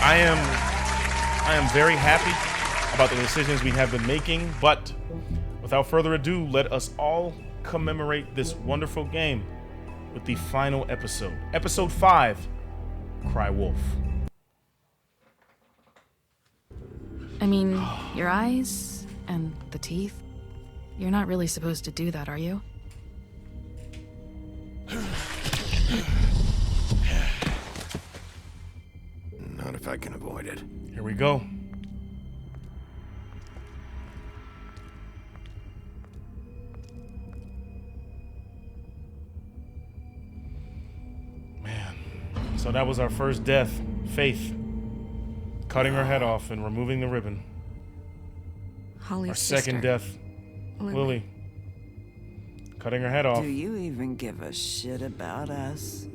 I am very happy about the decisions we have been making, but without further ado, let us all commemorate this wonderful game with the final episode. Episode 5, Cry Wolf. I mean, your eyes and the teeth. You're not really supposed to do that, are you? Not if I can avoid it. Here we go. Man. So that was our first death. Faith. Cutting her head off and removing the ribbon. Holly's our second sister. death. Lily. Cutting her head off. Do you even give a shit about us?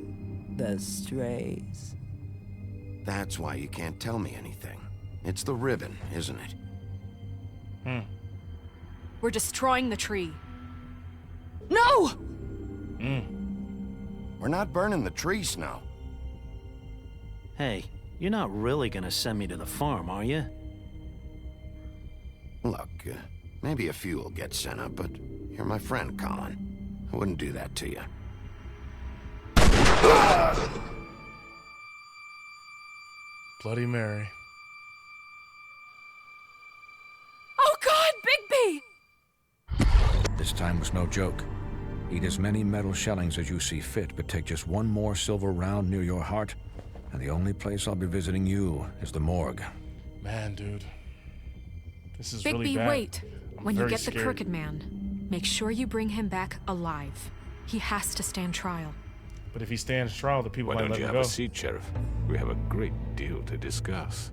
The strays. That's why you can't tell me anything. It's the ribbon, isn't it? We're destroying the tree. No! We're not burning the tree, Snow. Hey, you're not really gonna send me to the farm, are you? Look, maybe a few will get sent up, but you're my friend, Colin. I wouldn't do that to you. Bloody Mary. Oh God, Bigby! This time was no joke. Eat as many metal shellings as you see fit, but take just one more silver round near your heart, and the only place I'll be visiting you is the morgue. Man, dude. This is Bigby, really bad. wait. I'm When you very get scared. the Crooked Man, make sure you bring him back alive. He has to stand trial. But if he stands trial, the people Why might don't let you him have go. a seat, Sheriff? We have a great deal to discuss.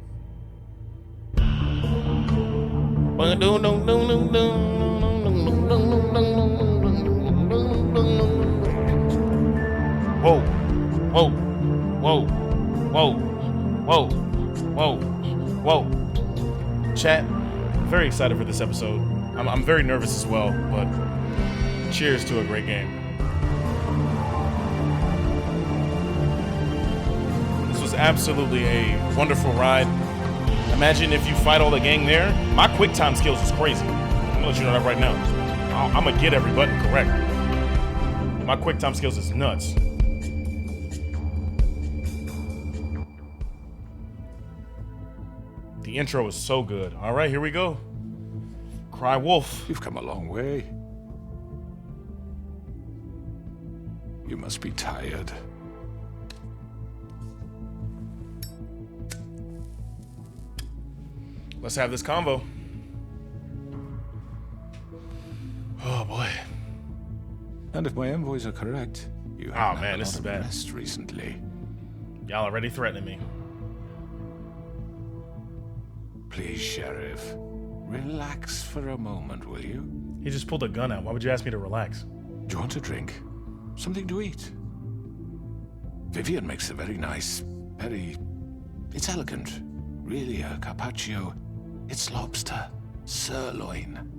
Whoa, whoa, whoa, whoa, whoa, whoa, whoa. Chat, very excited for this episode. I'm very nervous as well, but cheers to a great game. This was absolutely a wonderful ride. Imagine if you fight all the gang there. My quick time skills is crazy. I'm gonna let you know that right now. I'm gonna get every button correct. My quick time skills is nuts. The intro is so good. All right, here we go. Cry Wolf. You've come a long way. You must be tired. Let's have this convo. Oh boy. And if my envoys are correct, you haven't man, had a this lot is of bad. rest recently. Y'all already threatening me. Please, Sheriff, relax for a moment, will you? He just pulled a gun out. Why would you ask me to relax? Do you want a drink? Something to eat? Vivian makes a very nice, it's elegant. Really a carpaccio. It's lobster, sirloin.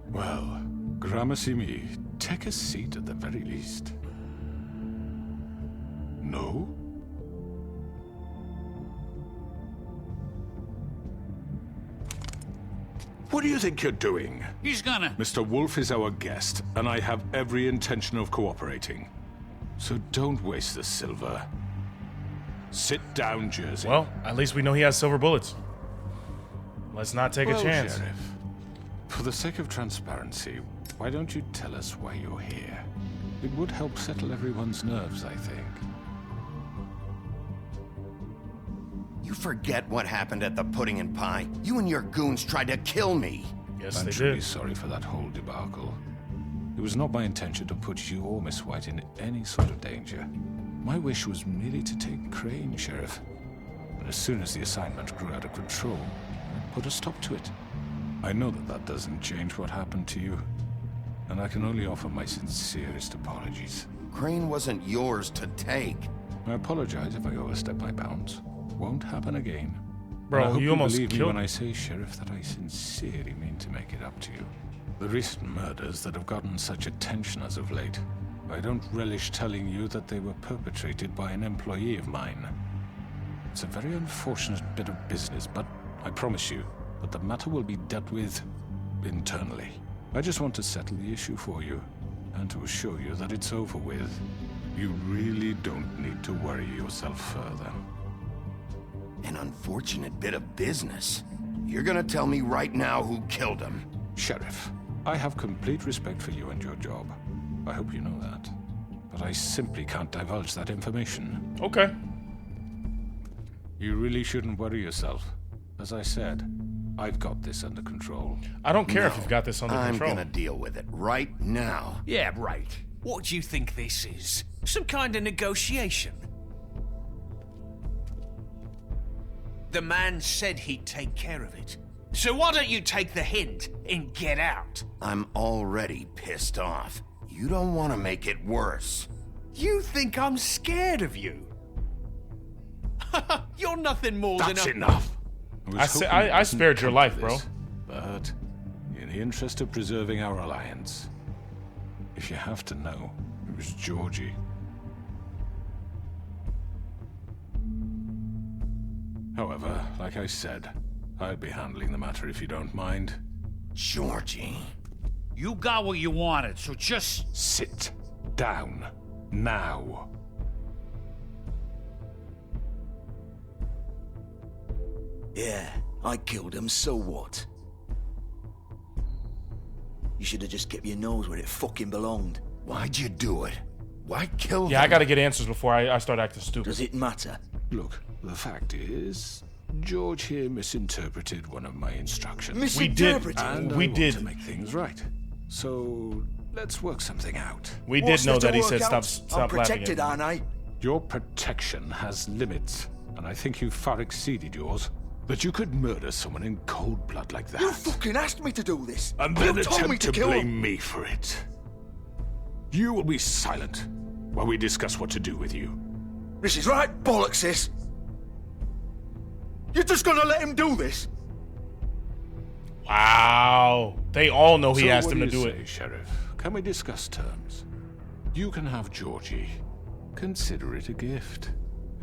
Well, gramercy me, take a seat at the very least. No? What do you think you're doing? He's gonna... Mr. Wolf is our guest, and I have every intention of cooperating. So don't waste the silver. Sit down, Jersey. Well, at least we know he has silver bullets. Let's not take a chance. Sheriff, for the sake of transparency, why don't you tell us why you're here? It would help settle everyone's nerves, I think. You forget what happened at the Pudding and Pie. You and your goons tried to kill me. Yes, I'm they truly did. sorry for that whole debacle. It was not my intention to put you or Miss White in any sort of danger. My wish was merely to take Crane, Sheriff. But as soon as the assignment grew out of control, I put a stop to it. I know that that doesn't change what happened to you, and I can only offer my sincerest apologies. Crane wasn't yours to take. I apologize if I overstep my bounds. Won't happen again. Bro, And I hope you almost believe me killed when I say, Sheriff, that I sincerely mean to make it up to you. The recent murders that have gotten such attention as of late, I don't relish telling you that they were perpetrated by an employee of mine. It's a very unfortunate bit of business, but I promise you that the matter will be dealt with internally. I just want to settle the issue for you, and to assure you that it's over with. You really don't need to worry yourself further. An unfortunate bit of business? You're gonna tell me right now who killed him? Sheriff, I have complete respect for you and your job. I hope you know that. But I simply can't divulge that information. Okay. You really shouldn't worry yourself. As I said, I've got this under control. I don't care if you've got this under control. I'm gonna deal with it right now. Yeah, right. What do you think this is? Some kind of negotiation? The man said he'd take care of it. So why don't you take the hint and get out? I'm already pissed off. You don't want to make it worse. You think I'm scared of you? You're nothing more than a... That's enough! I spared your life, bro. But in the interest of preserving our alliance, if you have to know, it was Georgie. However, like I said, I'll be handling the matter if you don't mind. Georgie. You got what you wanted, so just... Sit down. Now. Yeah, I killed him, so what? You should have just kept your nose where it fucking belonged. Why'd you do it? Why kill them? Yeah, I gotta get answers before I start acting stupid. Does it matter? Look, the fact is, George here misinterpreted one of my instructions. We did. And I We want did. to make things right. So, let's work something out. We What's did know there that to he said work stop out? I'm laughing at protected, me. aren't I? Your protection has limits, and I think you've far exceeded yours. But you could murder someone in cold blood like that. You fucking asked me to do this. And then you told me attempt to to kill blame him. me for it. You will be silent while we discuss what to do with you. This is right bollocks, sis. You're just gonna let him do this? Wow. They all know he So asked what him to do do you say, it. Sheriff? Can we discuss terms? You can have Georgie. Consider it a gift,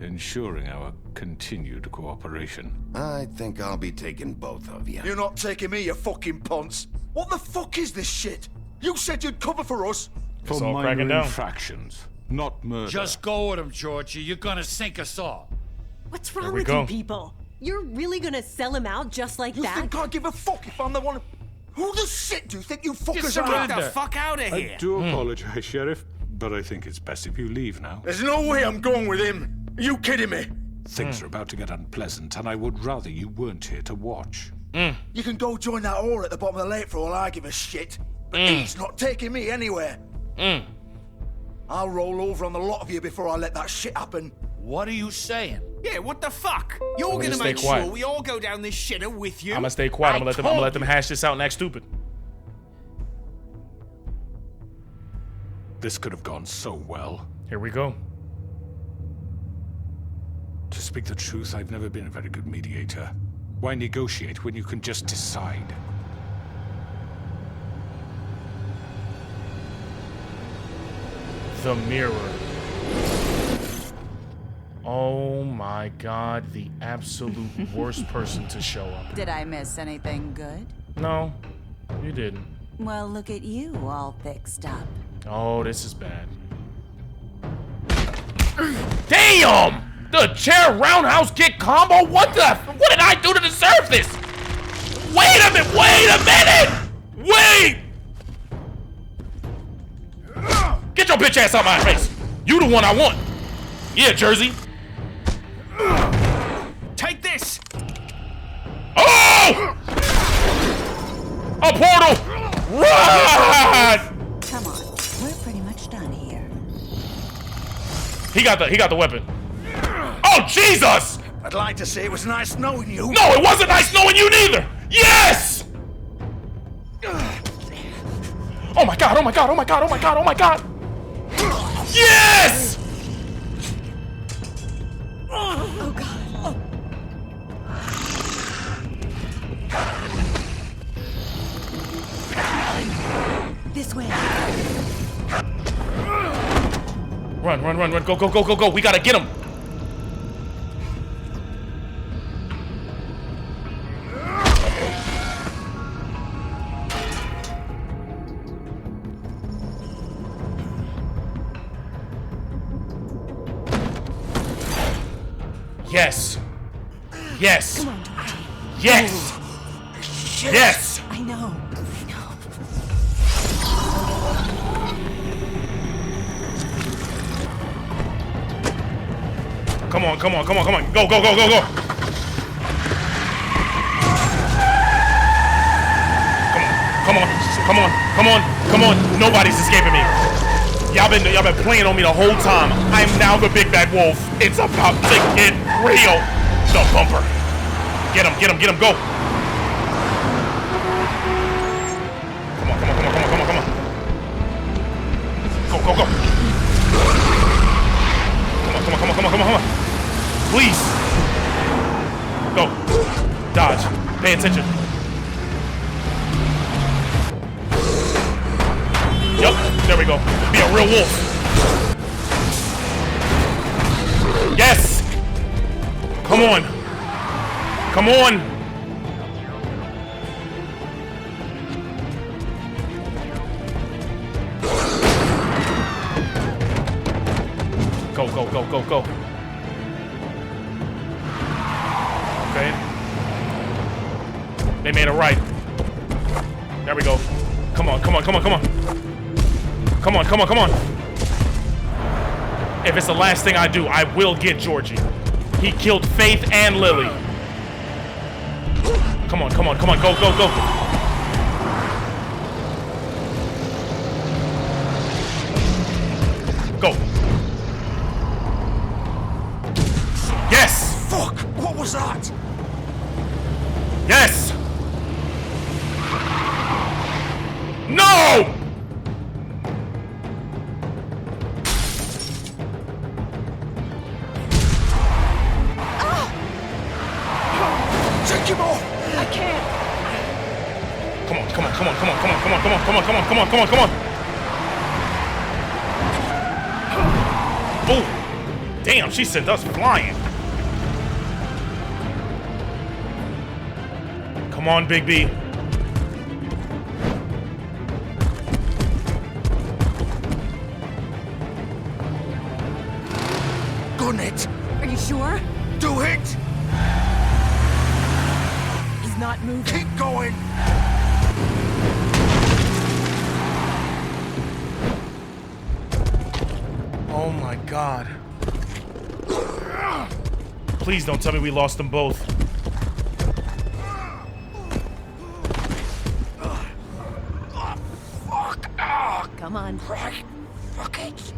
ensuring our continued cooperation. I think I'll be taking both of you. You're not taking me, you fucking ponce. What the fuck is this shit? You said you'd cover for us. For all minor cracking down. infractions, not murder. Just go with him, Georgie. You're gonna sink us all. What's There wrong we with go. you people? You're really gonna sell him out just like You that? think I give a fuck if I'm the one? Who the shit do you think you fuckers Just are? get the fuck out of here. I do apologize, Sheriff, but I think it's best if you leave now. There's no way I'm going with him. Are you kidding me? Things are about to get unpleasant, and I would rather you weren't here to watch. You can go join that whore at the bottom of the lake for all I give a shit. But he's not taking me anywhere. I'll roll over on the lot of you before I let that shit happen. What are you saying? Yeah, what the fuck? You're gonna gonna stay make quiet. sure we all go down this shitter with you? I'm gonna stay quiet. I'm gonna let them hash this out and act stupid. This could have gone so well. Here we go. To speak the truth, I've never been a very good mediator. Why negotiate when you can just decide? The mirror. Oh my god, the absolute worst person to show up. Did I miss anything good? No, you didn't. Well, look at you, all fixed up. Oh, this is bad. Damn! The chair roundhouse kick combo? What did I do to deserve this? Wait a minute! Wait a minute! Wait! Get your bitch ass out my face! You the one I want! Yeah, Jersey! Take this! Oh! A portal! Run! Come on, we're pretty much done here. He got the weapon. Oh Jesus! I'd like to say it was nice knowing you. No, it wasn't nice knowing you neither! Yes! Oh my god, oh my god, oh my god, oh my god, oh my god! Yes! Oh god. This way. Run, go, go, go, go, go. We gotta get him. Yes. Yes. Come on, Georgie. Yes. Yes. I know. Come on, come on, come on, come on. Go, go, go, go, go. Come on, come on, come on, come on. Nobody's escaping me. Y'all been playing on me the whole time. I am now the big bad wolf. It's about to get real. The bumper. Get him, get him, get him, go. Come on, come on, come on, come on, come on, come on. Go, go, go. Come on, come on, come on, come on, come on, come on. Please. Go. Dodge. Pay attention. Yup. There we go. Be a real wolf. Yes. Come on. Come on. Go, go, go, go, go. Okay. They made it right. There we go. Come on, come on, come on, come on. Come on, come on, come on. If it's the last thing I do, I will get Georgie. He killed Faith and Lily. Come on, come on, come on. Go, go, go. Go. Yes! Fuck! What was that? Yes! No! Take him off! I can't. Come on, come on, come on, come on, come on, come on, come on, come on, come on, come on, come on, come on. Oh! Damn, she sent us flying. Come on, Bigby. Gun it! Are you sure? Do it! He's not moving. Keep going! Oh my God. Please don't tell me we lost them both. Fuck! Come on. Right! Fuck it!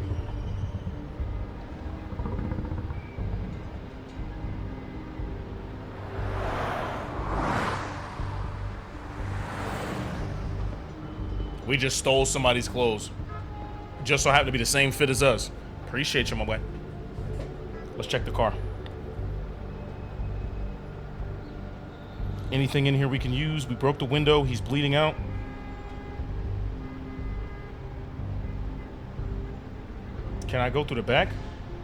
We just stole somebody's clothes. Just so happened to be the same fit as us. Appreciate you, my boy. Let's check the car. Anything in here we can use? We broke the window. He's bleeding out. Can I go through the back?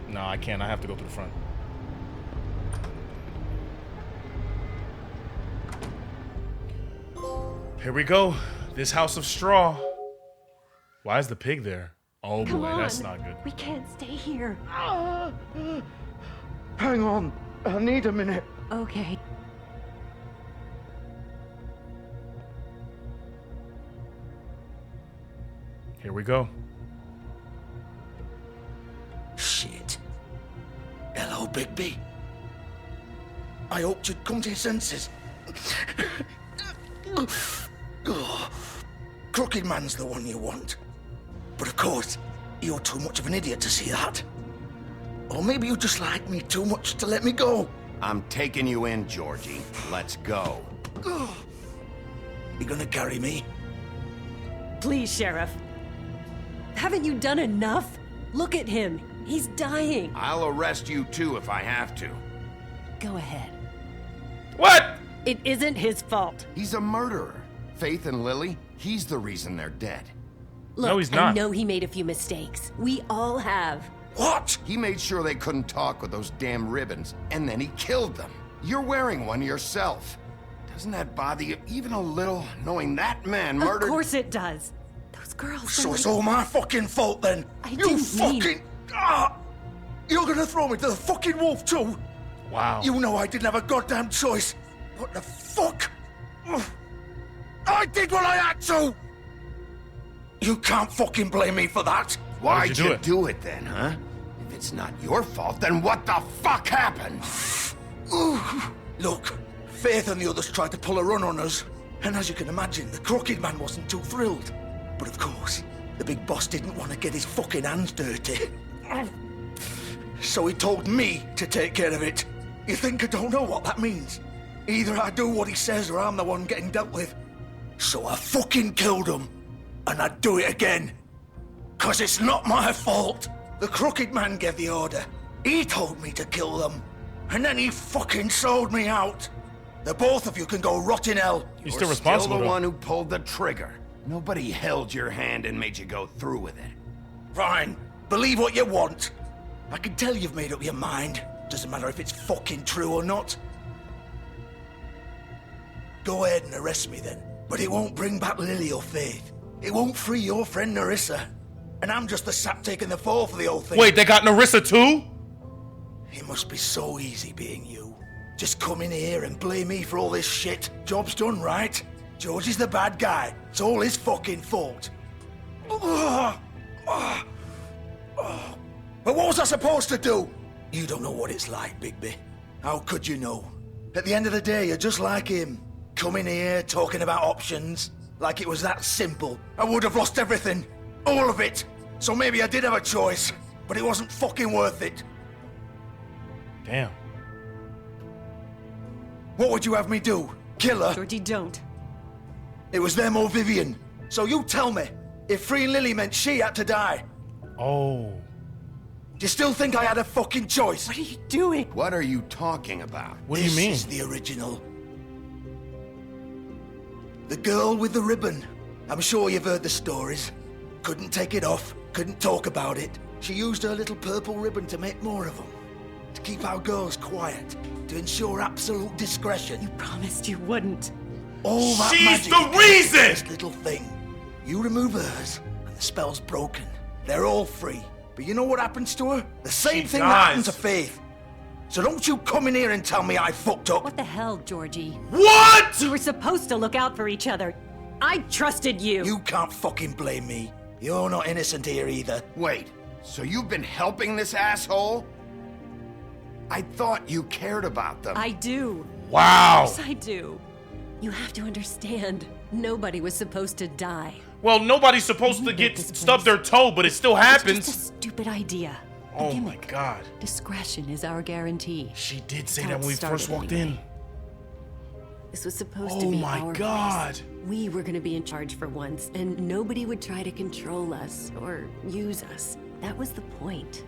No, I can't. I have to go through the front. Here we go. This house of straw. Why is the pig there? Oh Come boy, on. that's not good. We can't stay here. Hang on. I need a minute. Okay. Here we go. Shit. Hello, Bigby. I hoped you'd come to your senses. Crooked Man's the one you want. But of course, you're too much of an idiot to see that. Or maybe you just like me too much to let me go. I'm taking you in, Georgie. Let's go. You gonna carry me? Please, Sheriff. Haven't you done enough? Look at him. He's dying. I'll arrest you too if I have to. Go ahead. What? It isn't his fault. He's a murderer. Faith and Lily, he's the reason they're dead. Look, No, he's not. I know he made a few mistakes. We all have. What? He made sure they couldn't talk with those damn ribbons, and then he killed them. You're wearing one yourself. Doesn't that bother you even a little, knowing that man murdered— Of course it does. Those girls. So were it's like- all my fucking fault then. I You didn't fucking. mean- You're gonna throw me to the fucking wolf too? Wow. You know I didn't have a goddamn choice. What the fuck? I did what I had to! You can't fucking blame me for that. Why'd you do it then, huh? If it's not your fault, then what the fuck happened? Look, Faith and the others tried to pull a run on us. And as you can imagine, the Crooked Man wasn't too thrilled. But of course, the big boss didn't want to get his fucking hands dirty. So he told me to take care of it. You think I don't know what that means? Either I do what he says or I'm the one getting dealt with. So I fucking killed him. And I'd do it again. 'Cause it's not my fault. The Crooked Man gave the order. He told me to kill them. And then he fucking sold me out. The both of you can go rot in hell. You're still responsible, the though. one who pulled the trigger. Nobody held your hand and made you go through with it. Fine. Believe what you want. I can tell you've made up your mind. Doesn't matter if it's fucking true or not. Go ahead and arrest me then. But it won't bring back Lily or Faith. It won't free your friend Nerissa. And I'm just the sap taking the fall for the whole thing. Wait, they got Nerissa too? It must be so easy being you. Just come in here and blame me for all this shit. Job's done, right? George is the bad guy. It's all his fucking fault. But what was I supposed to do? You don't know what it's like, Bigby. How could you know? At the end of the day, you're just like him. Coming here, talking about options. Like it was that simple. I would have lost everything. All of it. So maybe I did have a choice. But it wasn't fucking worth it. Damn. What would you have me do? Kill her? Georgie, don't. It was them or Vivian. So you tell me, if freeing Lily meant she had to die. Oh. Do you still think I had a fucking choice? What are you doing? What are you talking about? What do you mean? This is the original. The girl with the ribbon. I'm sure you've heard the stories. Couldn't take it off, couldn't talk about it. She used her little purple ribbon to make more of them. To keep our girls quiet. To ensure absolute discretion. You promised you wouldn't. All that She's magic the reason! This little thing. You remove hers, and the spell's broken. They're all free. But you know what happens to her? The same thing that happened to Faith. So don't you come in here and tell me I fucked up. What the hell, Georgie? What? We were supposed to look out for each other. I trusted you. You can't fucking blame me. You're not innocent here either. Wait, so you've been helping this asshole? I thought you cared about them. I do. Wow. Yes, I do. You have to understand, nobody was supposed to die. Well, nobody's supposed to get stubbed their toe, but it still happens. It's just a stupid idea. Oh my God. Discretion is our guarantee. She did say That's that how when we it first started walked anyway. in. This was supposed Oh to be my our God. place. We were going to be in charge for once, and nobody would try to control us or use us. That was the point.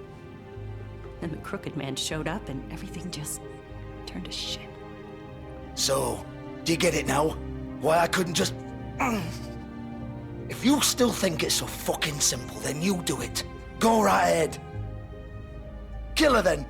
Then the Crooked Man showed up, and everything just turned to shit. So, do you get it now? Why I couldn't just... If you still think it's so fucking simple, then you do it. Go right ahead. Kill her then.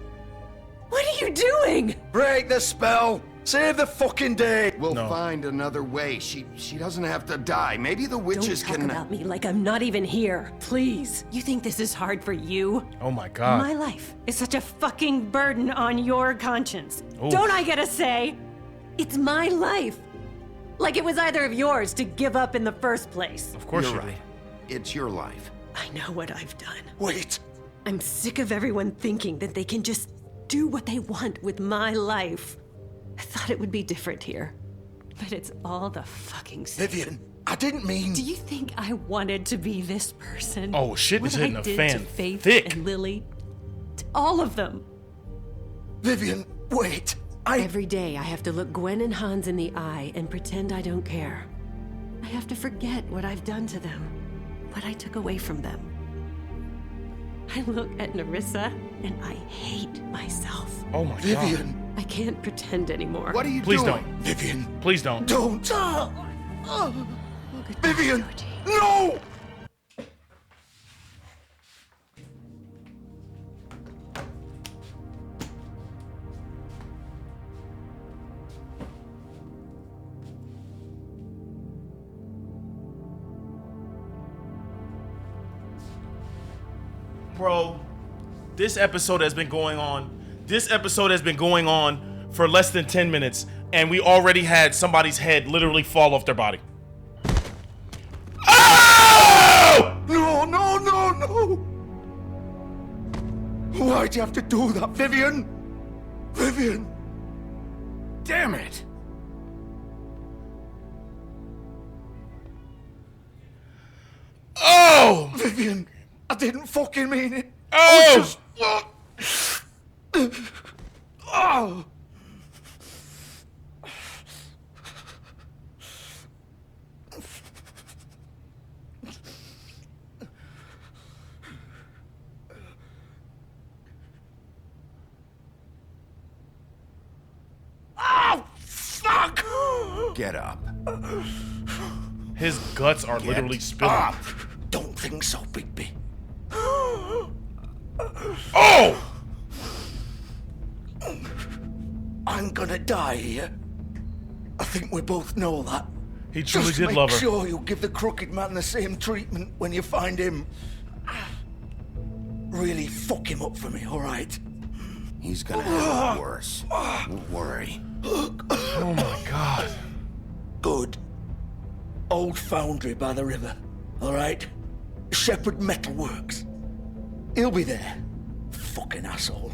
What are you doing? Break the spell. Save the fucking day. We'll find another way. She doesn't have to die. Maybe the witches Don't talk can... about me like I'm not even here. Please. You think this is hard for you? Oh my God. My life is such a fucking burden on your conscience. Oof. Don't I get a say? It's my life. Like it was either of yours to give up in the first place. Of course You're you right. It's your life. I know what I've done. Wait. I'm sick of everyone thinking that they can just do what they want with my life. I thought it would be different here. But it's all the fucking same. Vivian, I didn't mean... Do you think I wanted to be this person? Oh, shit What is hitting I a did fan to Faith thick. and Lily? To all of them. Vivian, wait. Every day I have to look Gwen and Hans in the eye and pretend I don't care. I have to forget what I've done to them, what I took away from them. I look at Nerissa and I hate myself. Oh my God. Vivian. I can't pretend anymore. What are you Please doing? don't. Vivian. Please don't. Don't. Goodbye, Vivian. Georgie. No! Bro, this episode has been going on This episode has been going on for less than 10 minutes, and we already had somebody's head literally fall off their body. Oh! No, no, no, no! Why'd you have to do that, Vivian? Vivian! Damn it! Oh! Vivian, I didn't fucking mean it. Oh! Oh! Oh, fuck! Get up. His guts are literally spilling. Up. Don't think so, Bigby. Oh! I'm gonna die here. I think we both know that. He truly Just did make love her. sure you give the crooked man the same treatment when you find him. Really fuck him up for me, all right? He's gonna have it worse. Don't worry. Oh my God. Good. Old foundry by the river, all right? Shepherd Metalworks. He'll be there. Fucking asshole.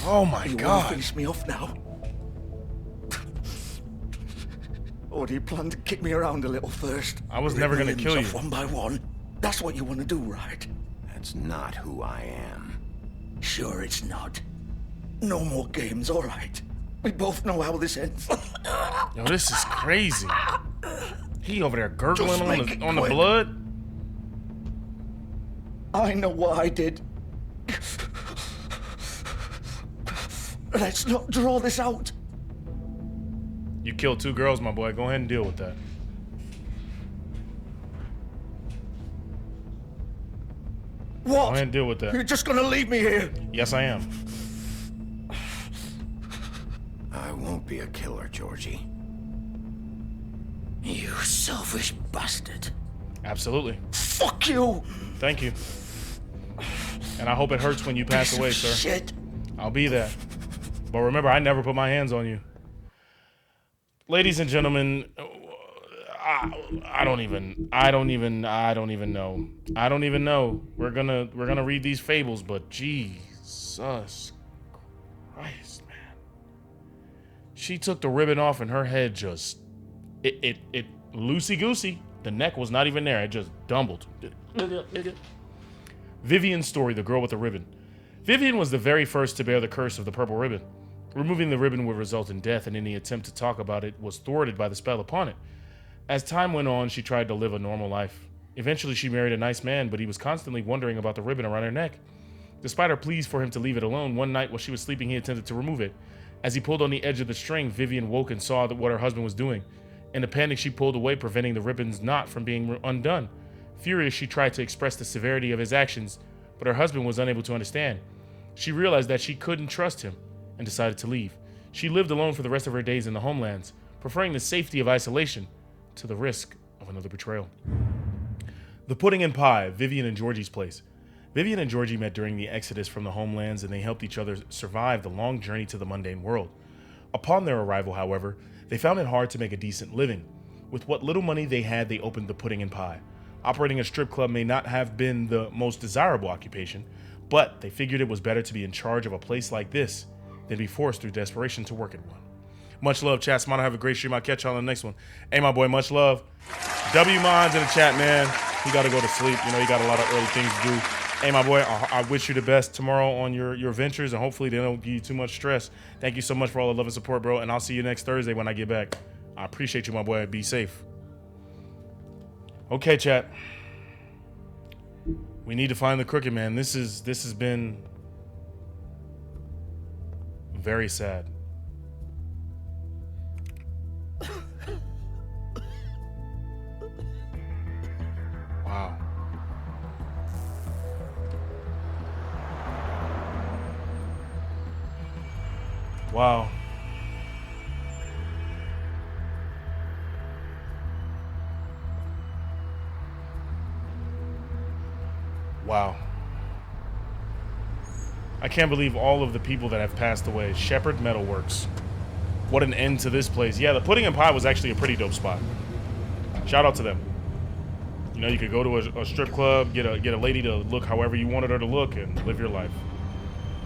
Oh my You God. wanna finish me off now? Or do you plan to kick me around a little first? I was Rip never my gonna limbs kill off you. one by one. That's what you want to do, right? That's not who I am. Sure it's not. No more games, all right? We both know how this ends. Yo, this is crazy. He over there gurgling Just on make the it on the quick. blood. I know what I did. Let's not draw this out. You killed 2 girls, my boy. Go ahead and deal with that. What? Go ahead and deal with that. You're just gonna leave me here? Yes, I am. I won't be a killer, Georgie. You selfish bastard. Absolutely. Fuck you! Thank you. And I hope it hurts when you pass Piece away, of sir. shit. I'll be there. But remember, I never put my hands on you. Ladies and gentlemen, I don't even know. We're gonna read these fables, but Jesus Christ, man. She took the ribbon off and her head just it loosey-goosey. The neck was not even there. It just dumbled. Vivian's story, the girl with the ribbon. Vivian was the very first to bear the curse of the purple ribbon. Removing the ribbon would result in death, and any attempt to talk about it was thwarted by the spell upon it. As time went on, she tried to live a normal life. Eventually, she married a nice man, but he was constantly wondering about the ribbon around her neck. Despite her pleas for him to leave it alone, one night while she was sleeping, he attempted to remove it. As he pulled on the edge of the string, Vivian woke and saw what her husband was doing. In a panic, she pulled away, preventing the ribbon's knot from being undone. Furious, she tried to express the severity of his actions, but her husband was unable to understand. She realized that she couldn't trust him and decided to leave. She lived alone for the rest of her days in the homelands, preferring the safety of isolation to the risk of another betrayal. The Pudding and Pie, Vivian and Georgie's place. Vivian and Georgie met during the exodus from the homelands, and they helped each other survive the long journey to the mundane world. Upon their arrival, however, they found it hard to make a decent living. With what little money they had, they opened the Pudding and Pie. Operating a strip club may not have been the most desirable occupation, but they figured it was better to be in charge of a place like this than be forced through desperation to work at one. Much love, chat. Smart, have a great stream. I'll catch y'all on the next one. Hey, my boy, much love. W-Mons in the chat, man. He got to go to sleep. You know, he got a lot of early things to do. Hey, my boy, I wish you the best tomorrow on your ventures, and hopefully they don't give you too much stress. Thank you so much for all the love and support, bro, and I'll see you next Thursday when I get back. I appreciate you, my boy. Be safe. Okay, chat. We need to find the crooked man. This has been very sad. Wow. Wow. Wow. I can't believe all of the people that have passed away. Shepherd Metalworks. What an end to this place. Yeah, the Pudding and Pie was actually a pretty dope spot. Shout out to them. You know, you could go to a strip club, get a lady to look however you wanted her to look, and live your life.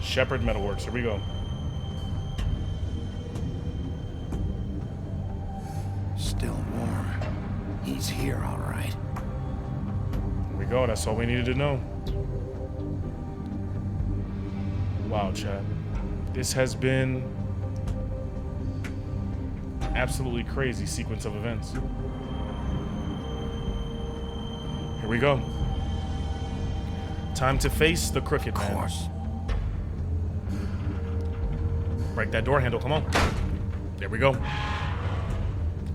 Shepherd Metalworks. Here we go. Still warm. He's here, all right. Here we go. That's all we needed to know. Wow, chat. This has been absolutely crazy sequence of events. Here we go. Time to face the Crooked Man. Of course. Break that door handle. Come on. There we go.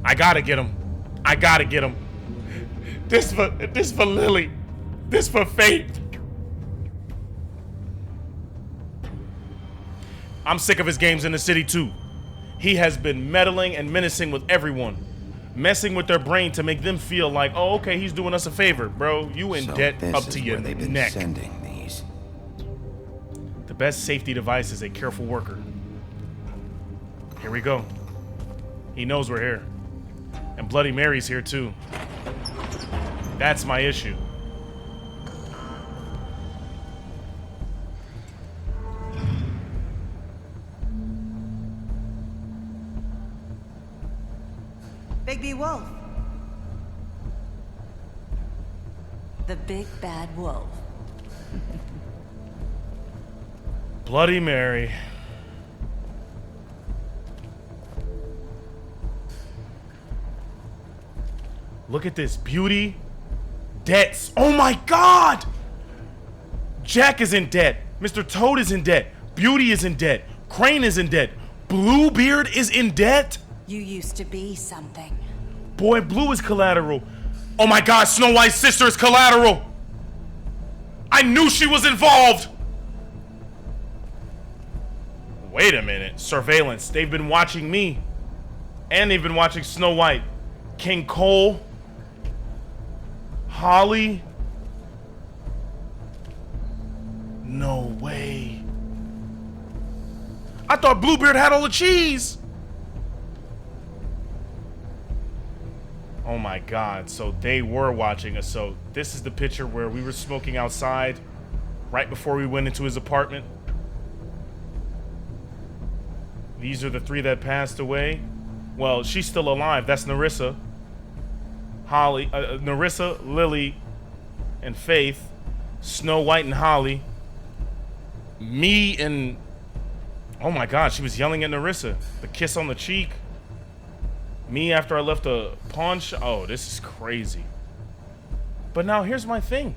I gotta get him. I gotta get him. This for Lily. This for Faith. I'm sick of his games in the city too. He has been meddling and menacing with everyone, messing with their brain to make them feel like, oh, okay, he's doing us a favor, bro. You in debt up to your neck. Sending these. The best safety device is a careful worker. Here we go. He knows we're here. And Bloody Mary's here too. That's my issue. Bigby Wolf. The big bad wolf. Bloody Mary. Look at this beauty. Debts. Oh my God! Jack is in debt. Mr. Toad is in debt. Beauty is in debt. Crane is in debt. Bluebeard is in debt. You used to be something. Boy, Blue is collateral. Oh my God, Snow White's sister is collateral. I knew she was involved. Wait a minute. Surveillance. They've been watching me. And they've been watching Snow White. King Cole. Holly. No way. I thought Bluebeard had all the cheese. Oh my God, so they were watching us. So this is the picture where we were smoking outside right before we went into his apartment. These are the three that passed away. Well, she's still alive. That's Narissa. Holly, Narissa, Lily, and Faith. Snow White and Holly. Me and... Oh my God, she was yelling at Narissa. The kiss on the cheek. Me after I left a pawn shop. Oh, this is crazy. But now here's my thing.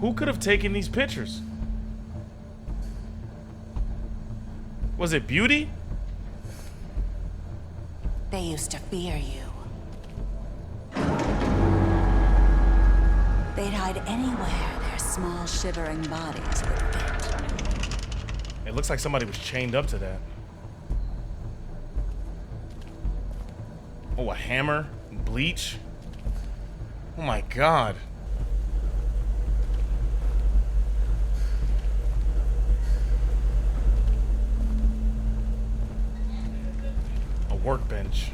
Who could have taken these pictures? Was it Beauty? They used to fear you. They'd hide anywhere their small shivering bodies would fit. It looks like somebody was chained up to that. Oh, a hammer? Bleach? Oh my God. A workbench.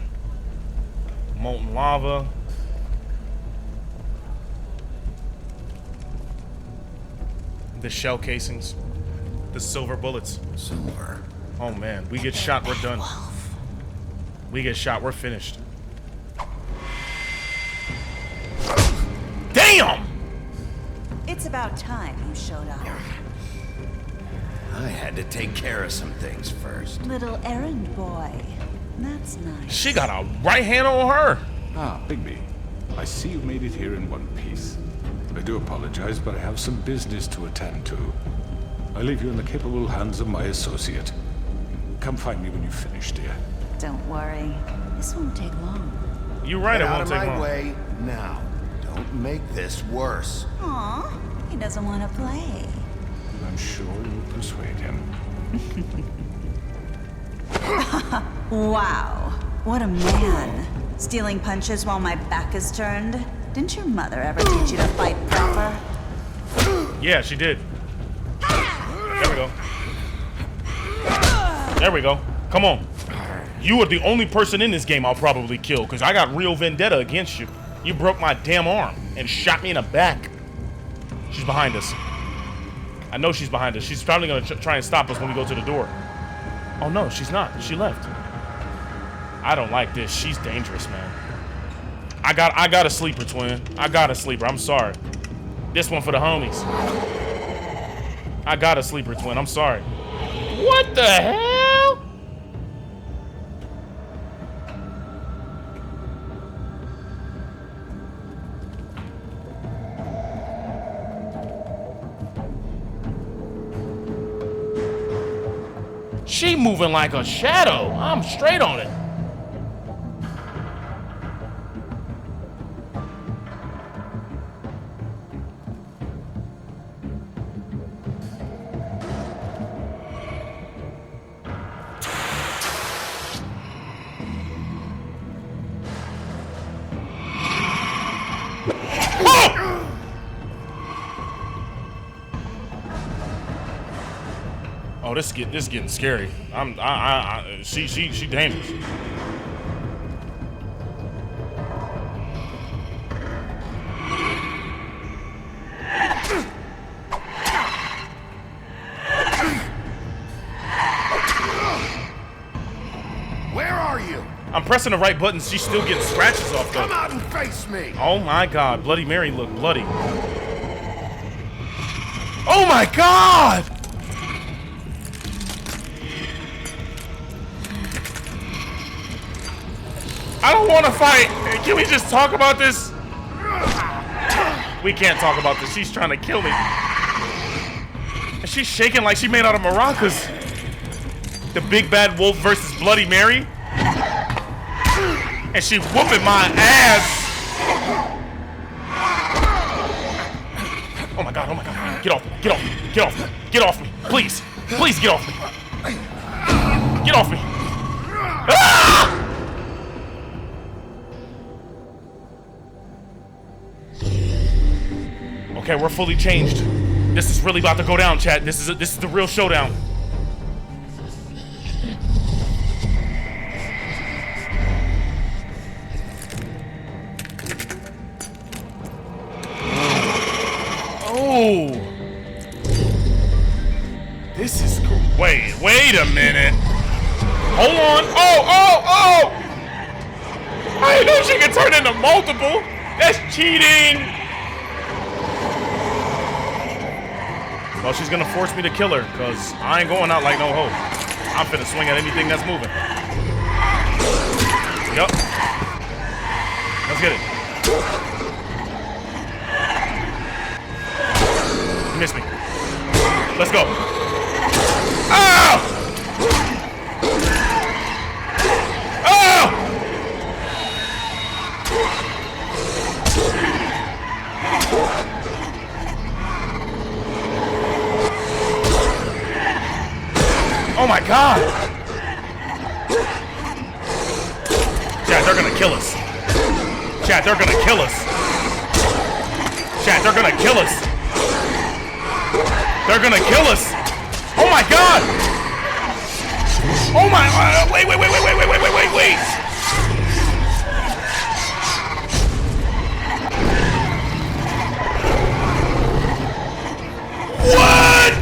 Molten lava. The shell casings. The silver bullets. Silver. Oh man, we get shot, we're done. We get shot, we're finished. Damn! It's about time you showed up. I had to take care of some things first. Little errand boy. That's nice. She got a right hand on her. Ah, Bigby. I see you made it here in one piece. I do apologize, but I have some business to attend to. I leave you in the capable hands of my associate. Come find me when you've finished, dear. Don't worry. This won't take long. You're right, Get it won't out of take my long. way now. Don't make this worse. Aw, he doesn't want to play. I'm sure you'll persuade him. Wow, what a man. Stealing punches while my back is turned. Didn't your mother ever teach you to fight proper? Yeah, she did. There we go. There we go. Come on. You are the only person in this game I'll probably kill, because I got real vendetta against you. You broke my damn arm and shot me in the back. She's behind us. I know she's behind us. She's probably going to try and stop us when we go to the door. Oh, no, she's not. She left. I don't like this. She's dangerous, man. I got a sleeper, twin. I got a sleeper. I'm sorry. This one for the homies. I got a sleeper, twin. I'm sorry. What the hell? She moving like a shadow. I'm straight on it. Oh, this is getting scary. She dangerous. Where are you? I'm pressing the right buttons. She's still getting scratches off though. Come out and face me. Oh my God, Bloody Mary looked bloody. Oh my God! I don't want to fight. Can we just talk about this? We can't talk about this. She's trying to kill me. And she's shaking like she made out of maracas. The big bad wolf versus Bloody Mary. And she whooping my ass. Oh my God, oh my God. Get off me, get off me, get off me, get off me. Please, please get off me. Get off me. Ah! Okay, we're fully changed. This is really about to go down, chat. This is the real showdown. Oh, this is cool. Wait a minute. Hold on. Oh! I didn't know she could turn into multiple. That's cheating. Well, she's gonna force me to kill her, cause I ain't going out like no hoe. I'm finna swing at anything that's moving. Yup. Let's get it. You missed me. Let's go. Oh! Oh! Oh my God! Chat, they're gonna kill us. Chat, they're gonna kill us. Chat, they're gonna kill us. They're gonna kill us. Oh my God! Oh my! Wait! What?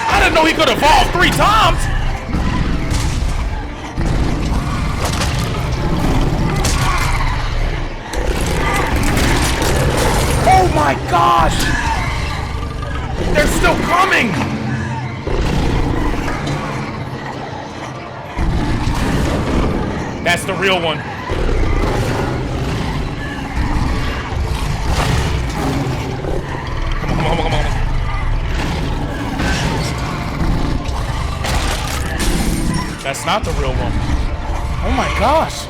I didn't know he could evolve 3 times. Oh my gosh! They're still coming! That's the real one. Come on. That's not the real one. Oh my gosh!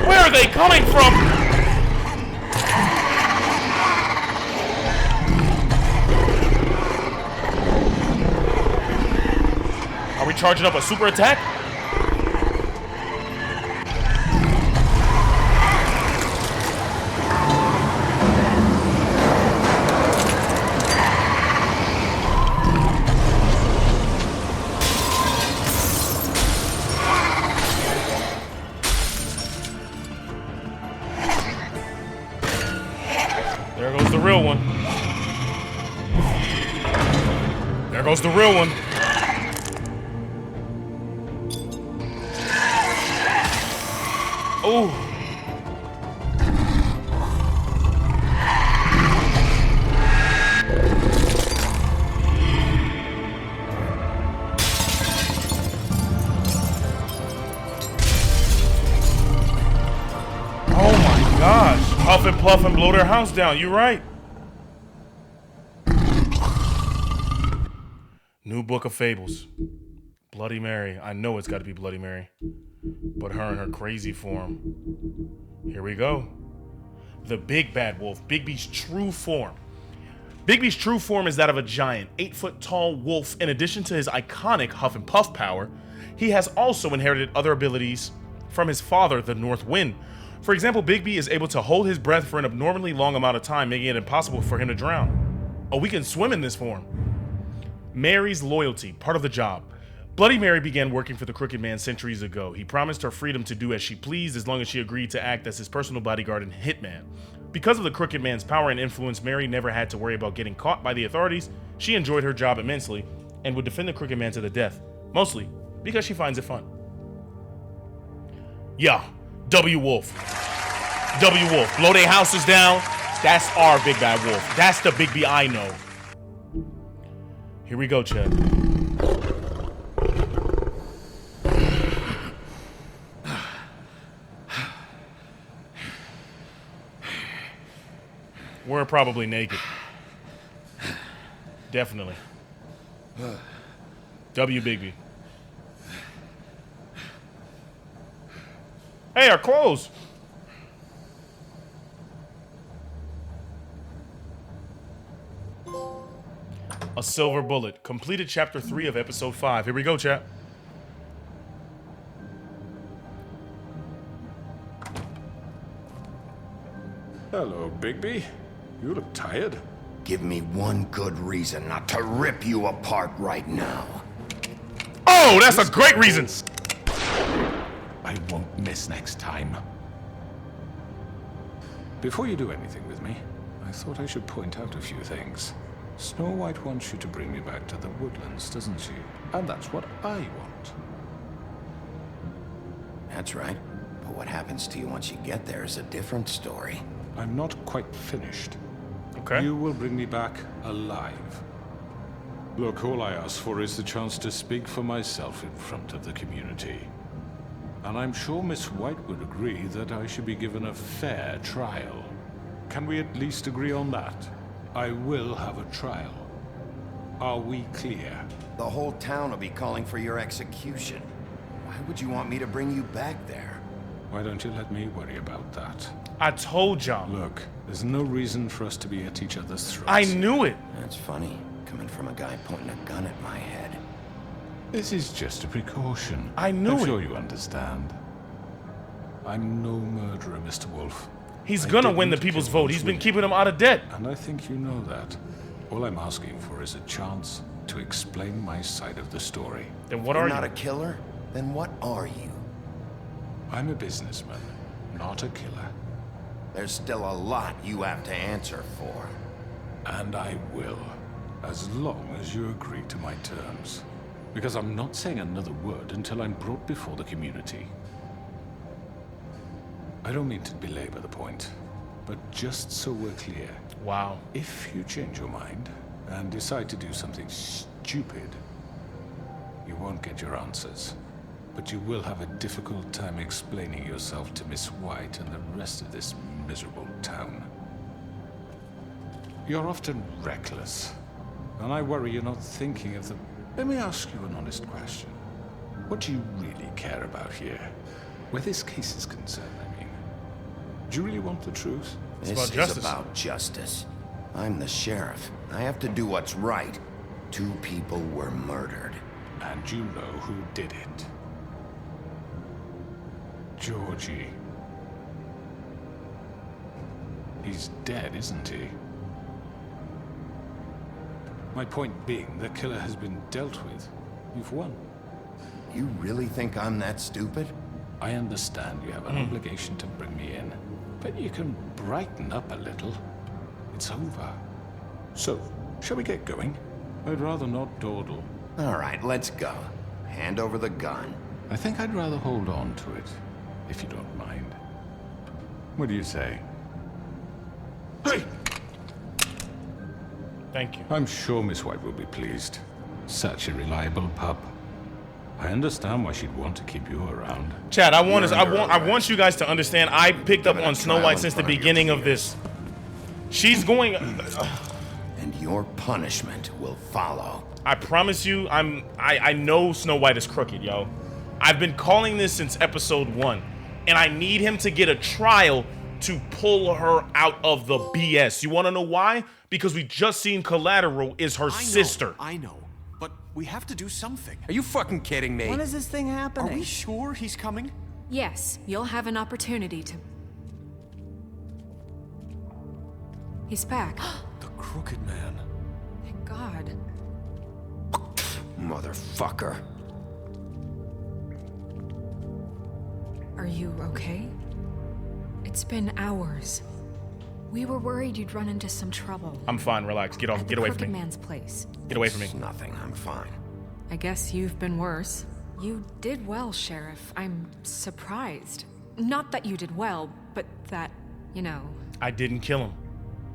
Where are they coming from? charging up a super attack? There goes the real one. There goes the real one. Oh. Oh my gosh. Huff and puff and blow their house down. You're right. New Book of Fables. Bloody Mary. I know it's got to be Bloody Mary. But her in her crazy form. Here we go. The big bad wolf. Bigby's true form. Bigby's true form is that of a giant, 8-foot-tall wolf. In addition to his iconic huff and puff power, he has also inherited other abilities from his father, the North Wind. For example, Bigby is able to hold his breath for an abnormally long amount of time, making it impossible for him to drown. Oh, we can swim in this form. Mary's loyalty, part of the job. Bloody Mary began working for the Crooked Man centuries ago. He promised her freedom to do as she pleased as long as she agreed to act as his personal bodyguard and hitman. Because of the Crooked Man's power and influence, Mary never had to worry about getting caught by the authorities. She enjoyed her job immensely and would defend the Crooked Man to the death, mostly because she finds it fun. Yeah, W Wolf. W Wolf. Blow their houses down. That's our big bad wolf. That's the Bigby I know. Here we go, Chad. We're probably naked. Definitely. W Bigby. Hey, our clothes. A Silver Bullet. Completed chapter 3 of episode 5. Here we go, chat. Hello, Bigby. You look tired. Give me one good reason not to rip you apart right now. Oh, that's a great reason. I won't miss next time. Before you do anything with me, I thought I should point out a few things. Snow White wants you to bring me back to the woodlands, doesn't she? And that's what I want. That's right. But what happens to you once you get there is a different story. I'm not quite finished. Okay. You will bring me back alive. Look, all I ask for is the chance to speak for myself in front of the community. And I'm sure Miss White would agree that I should be given a fair trial. Can we at least agree on that? I will have a trial. Are we clear? The whole town will be calling for your execution. Why would you want me to bring you back there? Why don't you let me worry about that? I told y'all. Look, there's no reason for us to be at each other's throats. I knew it. That's funny, coming from a guy pointing a gun at my head. This is just a precaution. I knew it. I'm sure you understand. I'm no murderer, Mr. Wolf. He's gonna win the people's vote. He's been keeping them out of debt. And I think you know that. All I'm asking for is a chance to explain my side of the story. Then what are you? You're not a killer? Then what are you? I'm a businessman, not a killer. There's still a lot you have to answer for. And I will, as long as you agree to my terms. Because I'm not saying another word until I'm brought before the community. I don't mean to belabor the point, but just so we're clear. Wow. If you change your mind and decide to do something stupid, you won't get your answers. But you will have a difficult time explaining yourself to Miss White and the rest of this miserable town. You're often reckless, and I worry you're not thinking of the... Let me ask you an honest question. What do you really care about here? Where this case is concerned, I mean. Do you really want the truth? This is about justice. I'm the sheriff. I have to do what's right. 2 people were murdered. And you know who did it. Georgie. He's dead, isn't he? My point being, the killer has been dealt with. You've won. You really think I'm that stupid? I understand you have an obligation to bring me in, but you can brighten up a little. It's over. So, shall we get going? I'd rather not dawdle. All right, let's go. Hand over the gun. I think I'd rather hold on to it, if you don't mind. What do you say? Hey! Thank you. I'm sure Miss White will be pleased. Such a reliable pup. I understand why she'd want to keep you around. Chad, I want you guys to understand. I picked up on Snow White since the beginning of this. She's going. And your punishment will follow. I promise you, I know Snow White is crooked, yo. I've been calling this since episode 1, and I need him to get a trial to pull her out of the BS. You want to know why? Because we just seen Collateral is her sister. I know, but we have to do something. Are you fucking kidding me? When is this thing happening? Are we sure he's coming? Yes, you'll have an opportunity to... He's back. The Crooked Man. Thank God. Motherfucker. Are you okay? It's been hours. We were worried you'd run into some trouble. I'm fine, relax. Get away from me. Crooked Man's place. Get away from me. It's nothing, I'm fine. I guess you've been worse. You did well, Sheriff. I'm surprised. Not that you did well, but that, you know... I didn't kill him.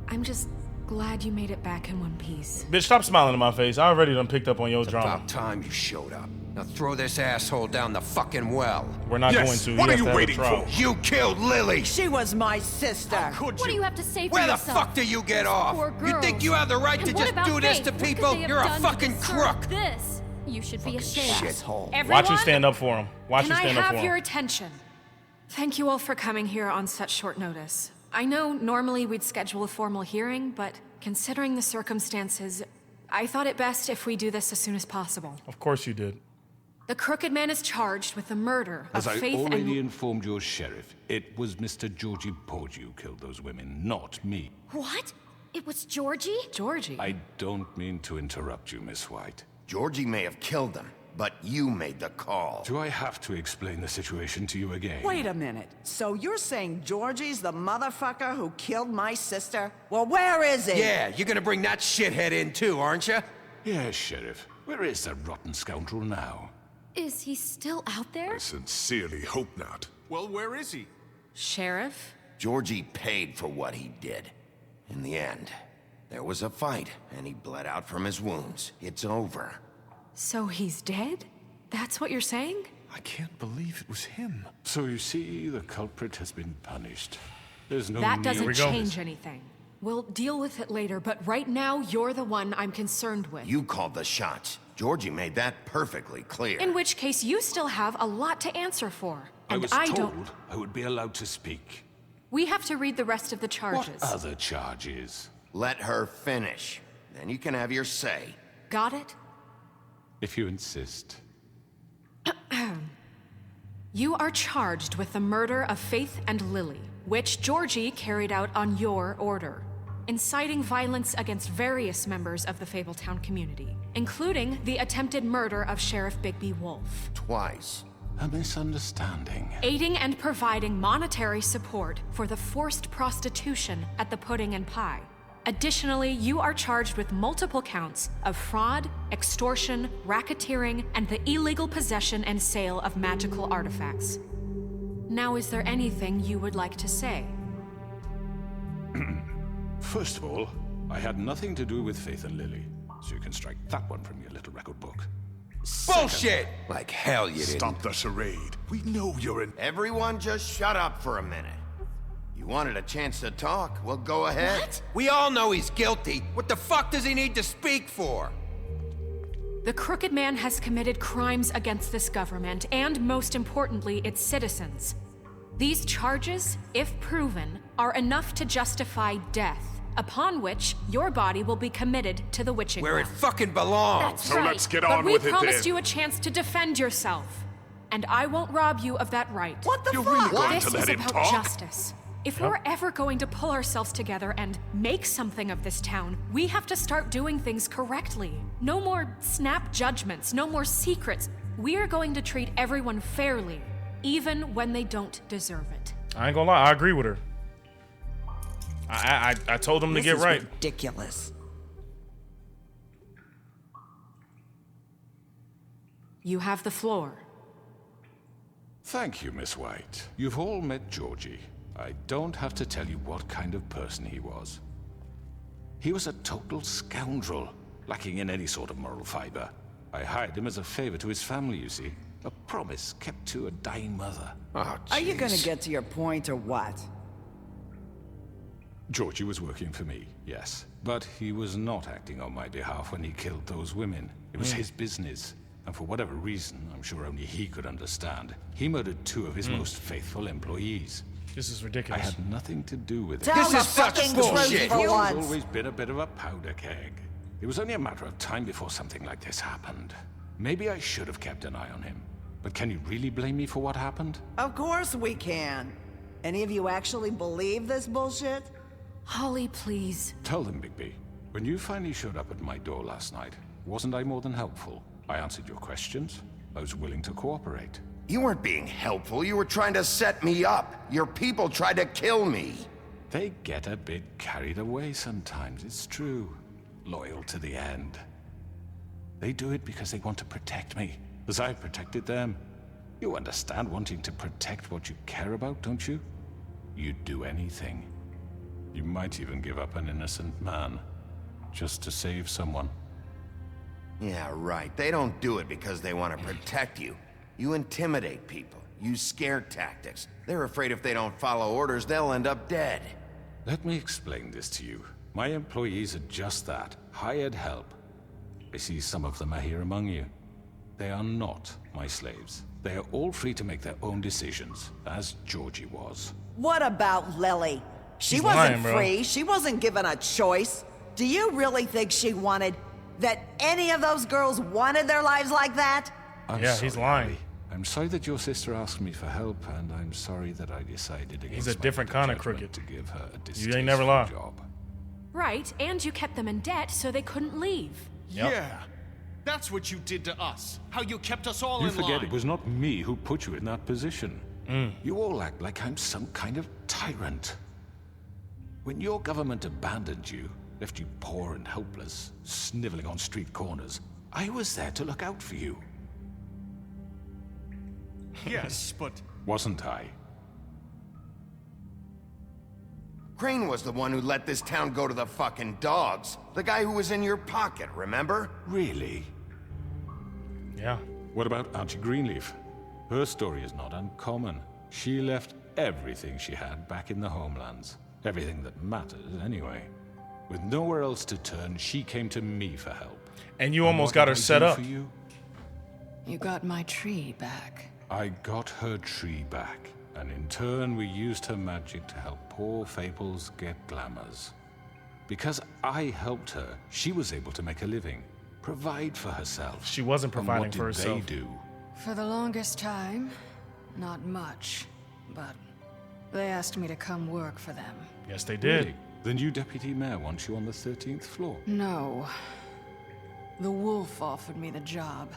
I'm just glad you made it back in one piece. Bitch, stop smiling in my face. I already done picked up on your drama. About time you showed up. Now throw this asshole down the fucking well. We're not going to. What are you waiting for? You killed Lily! She was my sister. Could What do you have to say for Where yourself? the fuck do you get off? Poor You think girls. you have the right And to what just about do this Faith? to What could people? they have You're a done to fucking deserve crook! This. You should be ashamed. Shithole. Everyone? Watch you stand up for him. Watch Can you I stand up for have him. your attention? Thank you all for coming here on such short notice. I know normally we'd schedule a formal hearing, but considering the circumstances, I thought it best if we do this as soon as possible. Of course you did. The Crooked Man is charged with the murder As of I Faith already and... informed your sheriff, it was Mr. Georgie Porgy who killed those women, not me. What? It was Georgie? Georgie? I don't mean to interrupt you, Miss White. Georgie may have killed them, but you made the call. Do I have to explain the situation to you again? Wait a minute. So you're saying Georgie's the motherfucker who killed my sister? Well, where is he? Yeah, you're gonna bring that shithead in too, aren't you? Yes, Sheriff. Where is that rotten scoundrel now? Is he still out there? I sincerely hope not. Well, where is he? Sheriff? Georgie paid for what he did. In the end, there was a fight, and he bled out from his wounds. It's over. So he's dead? That's what you're saying? I can't believe it was him. So you see, the culprit has been punished. There's no That need... doesn't change anything. We'll deal with it later, but right now, you're the one I'm concerned with. You called the shots. Georgie made that perfectly clear. In which case, you still have a lot to answer for. I And was I told don't... I would be allowed to speak. We have to read the rest of the charges. What other charges? Let her finish. Then you can have your say. Got it? If you insist. You are charged with the murder of Faith and Lily, which Georgie carried out on your order, inciting violence against various members of the Fabletown community, including the attempted murder of Sheriff Bigby Wolf. Twice. A misunderstanding. Aiding and providing monetary support for the forced prostitution at the Pudding and Pie. Additionally, you are charged with multiple counts of fraud, extortion, racketeering, and the illegal possession and sale of magical artifacts. Now, is there anything you would like to say? First of all, I had nothing to do with Faith and Lily, so you can strike that one from your little record book. Bullshit! Like hell you didn't. Stop the charade. We know you're in... Everyone just shut up for a minute. You wanted a chance to talk? Well, go ahead. What? We all know he's guilty. What the fuck does he need to speak for? The Crooked Man has committed crimes against this government and, most importantly, its citizens. These charges, if proven, are enough to justify death upon which your body will be committed to the witching Where it well. fucking belongs. That's So right. let's get but on we with it promised then. you a chance to defend yourself. And I won't rob you of that right. What the You're fuck? really going This to let is him about talk? justice. If we're ever going to pull ourselves together and make something of this town, we have to start doing things correctly. No more snap judgments, no more secrets. We are going to treat everyone fairly, even when they don't deserve it. I ain't gonna lie, I agree with her. I told him to get right. Ridiculous. You have the floor. Thank you, Miss White. You've all met Georgie. I don't have to tell you what kind of person he was. He was a total scoundrel, lacking in any sort of moral fiber. I hired him as a favor to his family, you see. A promise kept to a dying mother. Oh, Are you gonna jeez. get to your point or what? Georgie was working for me, yes. But he was not acting on my behalf when he killed those women. It was his business. And for whatever reason, I'm sure only he could understand, he murdered 2 of his most faithful employees. This is I ridiculous. had nothing to do with it. Tell the fucking truth bullshit. for He's once. always been a bit of a powder keg. It was only a matter of time before something like this happened. Maybe I should have kept an eye on him. But can you really blame me for what happened? Of course we can. Any of you actually believe this bullshit? Holly, please. Tell them, Bigby. When you finally showed up at my door last night, wasn't I more than helpful? I answered your questions. I was willing to cooperate. You weren't being helpful. You were trying to set me up. Your people tried to kill me. They get a bit carried away sometimes, it's true. Loyal to the end. They do it because they want to protect me, as I protected them. You understand wanting to protect what you care about, don't you? You'd do anything. You might even give up an innocent man, just to save someone. Yeah, right. They don't do it because they want to protect you. You intimidate people, use scare tactics. They're afraid if they don't follow orders, they'll end up dead. Let me explain this to you. My employees are just that, hired help. I see some of them are here among you. They are not my slaves. They are all free to make their own decisions, as Georgie was. What about Lily? She She's wasn't lying, bro. free. She wasn't given a choice. Do you really think she wanted that any of those girls wanted their lives like that? I'm Yeah, he's sorry, lying. Harry. I'm sorry that your sister asked me for help, and I'm sorry that I decided against He's a my different better kind of judgment crooked. to give her a You ain't never lie. distasteful job. Right, and you kept them in debt so they couldn't leave. Yep. Yeah. That's what you did to us. How you kept us all You in forget line. it was not me who put you in that position. You all act like I'm some kind of tyrant. When your government abandoned you, left you poor and helpless, sniveling on street corners, I was there to look out for you. Yes, but Wasn't I? Crane was the one who let this town go to the fucking dogs. The guy who was in your pocket, remember? Really? Yeah. What about Auntie Greenleaf? Her story is not uncommon. She left everything she had back in the homelands. Everything that matters, anyway. With nowhere else to turn, she came to me for help. And you almost what got did her I set do up. for you? You got my tree back. I got her tree back, and in turn we used her magic to help poor Fables get glamours. Because I helped her, she was able to make a living, provide for herself. She wasn't And providing what for did herself. they do? For the longest time, not much, but they asked me to come work for them. Yes, they did. Really? The new deputy mayor wants you on the 13th floor. No. The wolf offered me the job.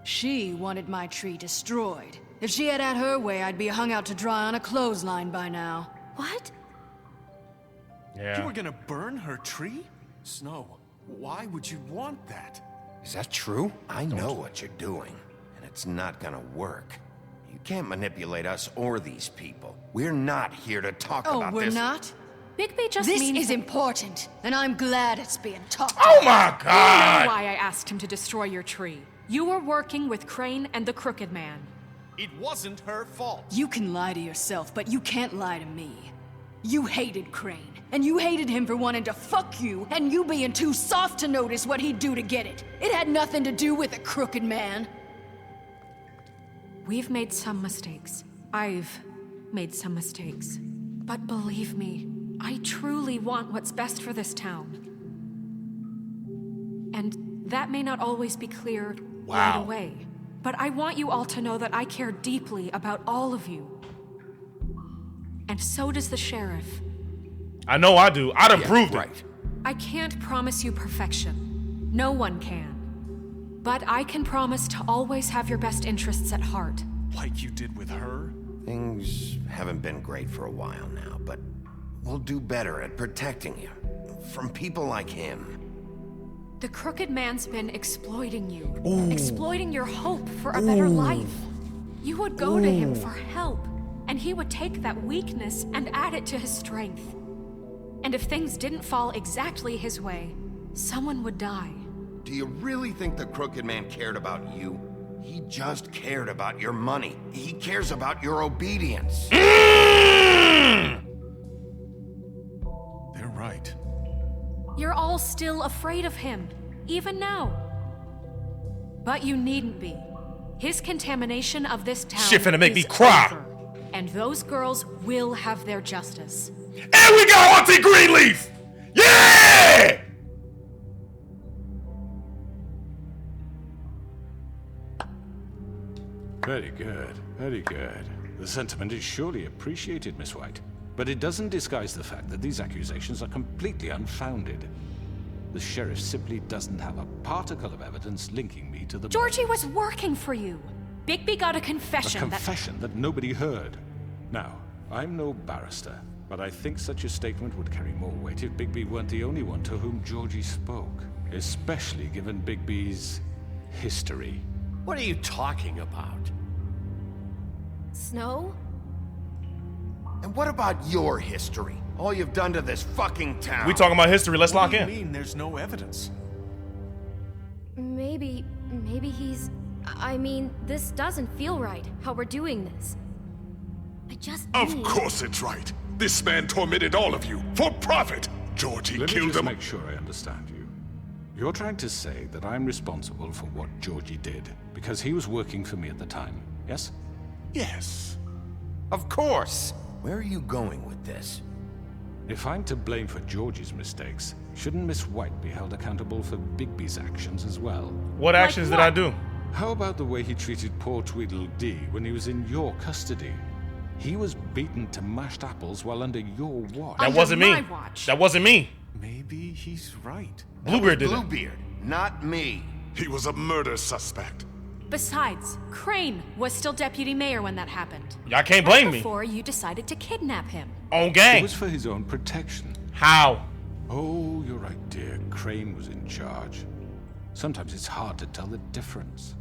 She wanted my tree destroyed. If she had her way, I'd be hung out to dry on a clothesline by now. What? Yeah. you were gonna burn her tree? Snow, why would you want that? Is that true? I know what you're doing, and it's not gonna work. You can't manipulate us or these people. We're not here to talk Oh, about we're this. not? Bigby just This means is important, and I'm glad it's being talked Oh about. my You know God! why I asked him to destroy your tree. You were working with Crane and the Crooked Man. It wasn't her fault. You can lie to yourself, but you can't lie to me. You hated Crane, and you hated him for wanting to fuck you, and you being too soft to notice what he'd do to get it. It had nothing to do with the Crooked Man. We've made some mistakes. I've made some mistakes. But believe me, I truly want what's best for this town. And that may not always be clear right away. But I want you all to know that I care deeply about all of you. And so does the sheriff. I know I do. I done proved it. I can't promise you perfection. No one can. But I can promise to always have your best interests at heart. Like you did with her? Things haven't been great for a while now, but we'll do better at protecting you from people like him. The crooked man's been exploiting you. Exploiting your hope for a better life. You would go to him for help, and he would take that weakness and add it to his strength. And if things didn't fall exactly his way, someone would die. Do you really think the crooked man cared about you? He just cared about your money. He cares about your obedience. They're right. You're all still afraid of him, even now. But you needn't be. His contamination of this town Shit finna make is me cry. over, and those girls will have their justice. And we got Auntie Greenleaf! Yeah! Very good, very good. The sentiment is surely appreciated, Miss White. But it doesn't disguise the fact that these accusations are completely unfounded. The sheriff simply doesn't have a particle of evidence linking me to the... Georgie was working for you. Bigby got a confession. A confession that nobody heard. Now, I'm no barrister, but I think such a statement would carry more weight if Bigby weren't the only one to whom Georgie spoke. Especially given Bigby's history. What are you talking about? Snow? And what about your history? All you've done to this fucking town. We talking about history, let's lock in. What do you mean there's no evidence? Maybe he's... I mean, this doesn't feel right, how we're doing this. I just Of need... course it's right. This man tormented all of you for profit. Georgie Let me killed just him. make sure I understand you. You're trying to say that I'm responsible for what Georgie did because he was working for me at the time, yes? Yes. Of course. Where are you going with this? If I'm to blame for Georgie's mistakes, shouldn't Miss White be held accountable for Bigby's actions as well? What actions did I do? How about the way he treated poor Tweedledee when he was in your custody? He was beaten to mashed apples while under your watch. That wasn't me. That wasn't me. Maybe he's right. Bluebeard did it. Bluebeard, not me. He was a murder suspect. Besides, Crane was still deputy mayor when that happened. Y'all can't blame me. Before you decided to kidnap him. On gang. It was for his own protection. How? Oh, you're right, dear. Crane was in charge. Sometimes it's hard to tell the difference.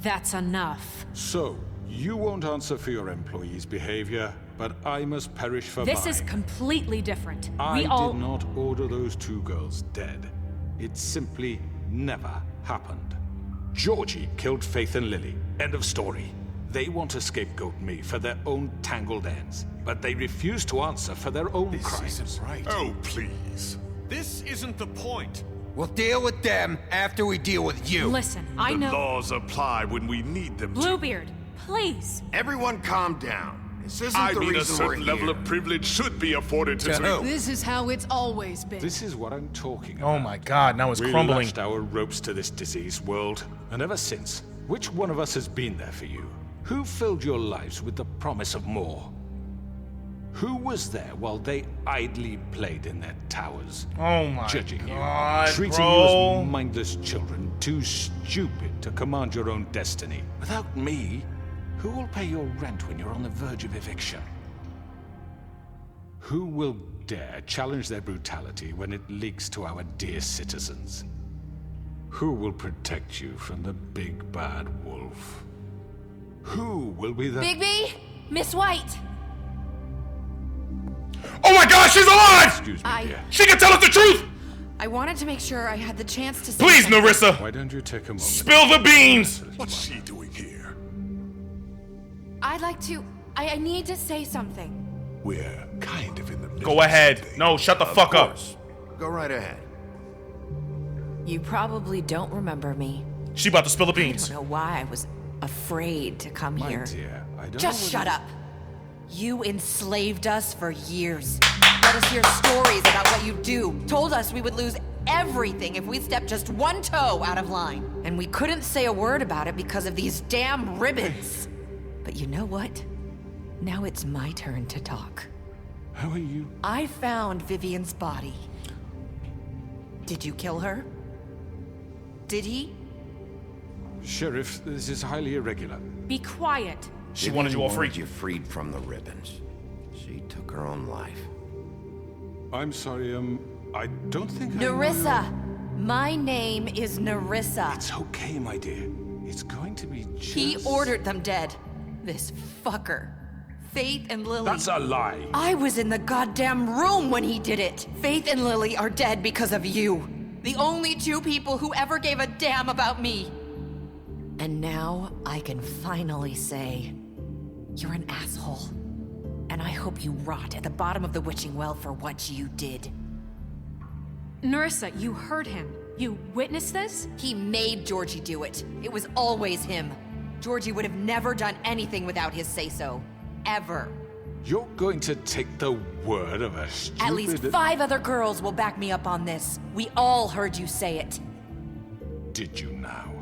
That's enough. So, you won't answer for your employees' behavior, but I must perish for This mine. is completely different. I did not order those two girls dead. It simply never happened. Georgie killed Faith and Lily. End of story. They want to scapegoat me for their own tangled ends, but they refuse to answer for their own crimes. This isn't right. Oh, please. This isn't the point. We'll deal with them after we deal with you. Listen, I The know... laws apply when we need them to. Bluebeard, please. Everyone calm down. This isn't I the mean, a reason we're certain level here. of privilege should be afforded to... This is how it's always been. This is what I'm talking about. Oh my god, now it's We crumbling. lashed our ropes to this diseased world, and ever since, which one of us has been there for you? Who filled your lives with the promise of more? Who was there while they idly played in their towers? Oh my judging god, you, treating bro. you as mindless children, too stupid to command your own destiny. Without me, who will pay your rent when you're on the verge of eviction? Who will dare challenge their brutality when it leaks to our dear citizens? Who will protect you from the big bad wolf? Who will be the... Bigby! Miss White! Oh my god, she's alive! Excuse me, dear. She can tell us the truth! I wanted to make sure I had the chance to say Please, something. Narissa! Why don't you take a moment? Spill the beans! What's she doing here? I'd like to... I need to say something. We're kind of in the middle. Go ahead. No, shut the fuck up. Go right ahead. You probably don't remember me. She about to spill the I beans. don't know why I was afraid to come My here. dear, I don't Just know shut whether- up. You enslaved us for years. Let us hear stories about what you do. Told us we would lose everything if we stepped just one toe out of line. And we couldn't say a word about it because of these damn ribbons. But you know what? Now it's my turn to talk. How are you? I found Vivian's body. Did you kill her? Did he? Sheriff, this is highly irregular. Be quiet. She wanted you all free. You freed from the ribbons. She took her own life. I'm sorry, I don't think Nerissa! My name is Nerissa. It's okay, my dear. It's going to be just... He ordered them dead. This fucker. Faith and Lily... That's a lie. I was in the goddamn room when he did it. Faith and Lily are dead because of you. The only two people who ever gave a damn about me. And now I can finally say, you're an asshole. And I hope you rot at the bottom of the witching well for what you did. Nerissa, you heard him. You witnessed this? He made Georgie do it. It was always him. Georgie would have never done anything without his say-so. Ever. You're going to take the word of a stupid... At least 5 other girls will back me up on this. We all heard you say it. Did you now?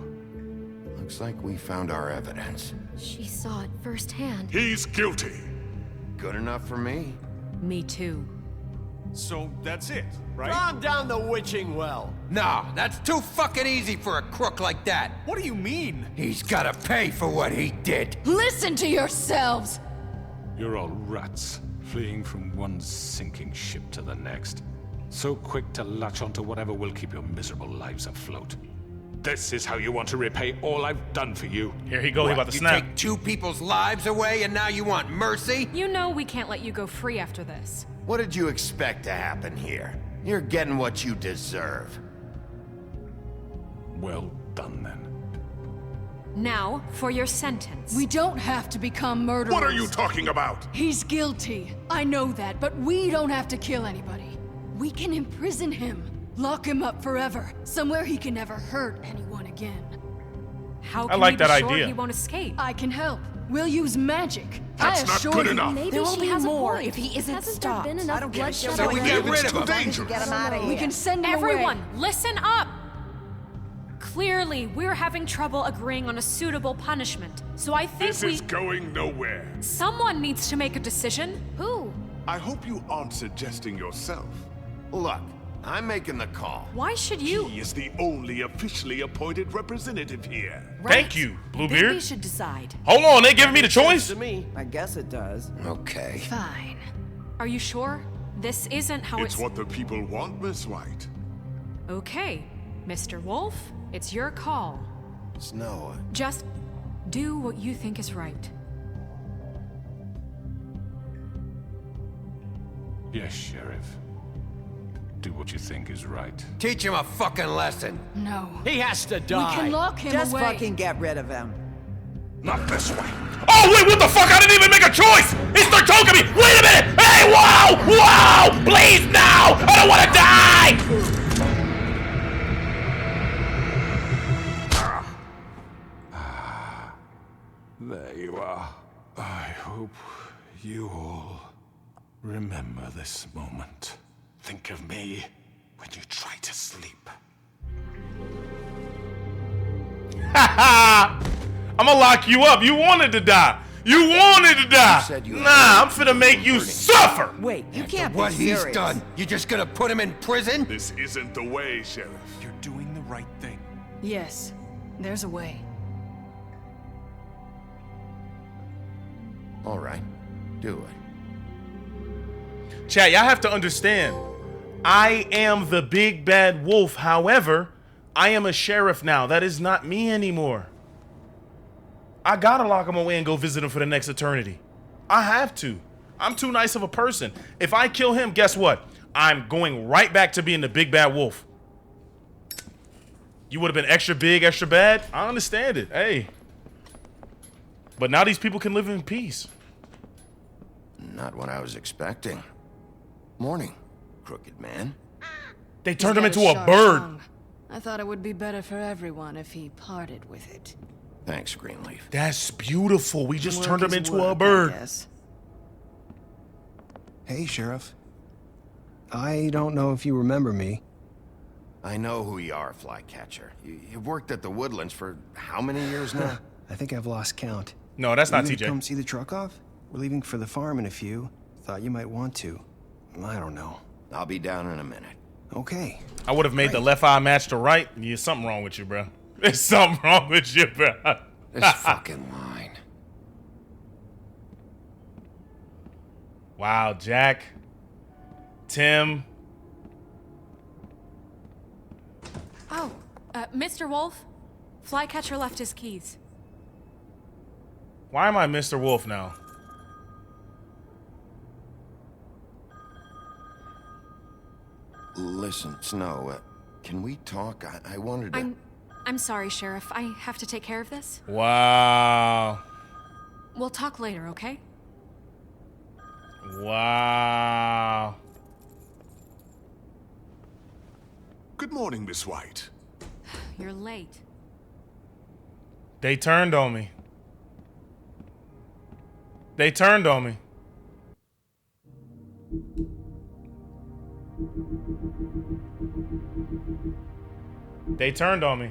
Looks like we found our evidence. She saw it firsthand. He's guilty. Good enough for me. Me too. So that's it, right? Calm down the witching well. No, that's too fucking easy for a crook like that. What do you mean? He's gotta pay for what he did. Listen to yourselves! You're all rats, fleeing from one sinking ship to the next. So quick to latch onto whatever will keep your miserable lives afloat. This is how you want to repay all I've done for you. Here he goes, he about to You snap. take 2 people's lives away and now you want mercy? You know we can't let you go free after this. What did you expect to happen here? You're getting what you deserve. Well done, then. Now, for your sentence. We don't have to become murderers. What are you talking about? He's guilty. I know that, but we don't have to kill anybody. We can imprison him. Lock him up forever. Somewhere he can never hurt anyone again. How I can like we be that sure idea. he won't escape? I can help. We'll use magic. That's I not assure good you. enough. Maybe There will she be has more a point. if he isn't Hasn't stopped. there been enough I don't give a bloodshed shit. So we already? get rid It's of too him. dangerous. Get him out of here. We can send him Everyone, away. listen up! Clearly, we're having trouble agreeing on a suitable punishment. So I think This is going nowhere. someone needs to make a decision. Who? I hope you aren't suggesting yourself. Look, I'm making the call. Why should you? He is the only officially appointed representative here. Thank you, Bluebeard. Bigby should decide. Hold on, they giving me the choice? To me. I guess it does. Okay. Fine. Are you sure? This isn't how It's what the people want, Miss White. Okay, Mr. Wolf, it's your call. Snow. Just do what you think is right. Yes, Sheriff. Do what you think is right. Teach him a fucking lesson. No. He has to We die. can lock him Just away. fucking get rid of him. Not this way. Oh, wait, what the fuck? I didn't even make a choice! He started talking to me! Wait a minute! Hey, wow! Wow! Please, no! I don't want to die! There you are. I hope you all remember this moment. Think of me when you try to sleep. I'm gonna lock you up. You wanted to die. You wanted to die. Nah, I'm finna make you suffer. Wait, you can't What be serious. he's done, you just gonna put him in prison? This isn't the way, Sheriff. You're doing the right thing. Yes, there's a way. All right. Do it. Chat, y'all have to understand. I am the big bad wolf. However, I am a sheriff now. That is not me anymore. I gotta lock him away and go visit him for the next eternity. I have to. I'm too nice of a person. If I kill him, guess what? I'm going right back to being the big bad wolf. You would have been extra big, extra bad. I understand it. Hey. But now these people can live in peace. Not what I was expecting. Morning, crooked man. They He's turned him got into a sharp bird. tongue. I thought it would be better for everyone if he parted with it. Thanks, Greenleaf. That's beautiful. We just Work turned him is into work, a I bird. guess. Hey, Sheriff. I don't know if you remember me. I know who you are, Flycatcher. You've worked at the Woodlands for how many years now? I think I've lost count. No, that's not You TJ. Come see the truck off? We're leaving for the farm in a few. Thought you might want to. I don't know. I'll be down in a minute. Okay. I would have made the left eye match the right. There's something wrong with you, bro. There's something wrong with you, bro. This fucking line. Wow, Jack. Tim. Oh, Mr. Wolf? Flycatcher left his keys. Why am I Mr. Wolf now? Listen, Snow, can we talk? I wanted to... I'm sorry, Sheriff. I have to take care of this. Wow. We'll talk later, okay? Wow. Good morning, Miss White. You're late. They turned on me. They turned on me. They turned on me.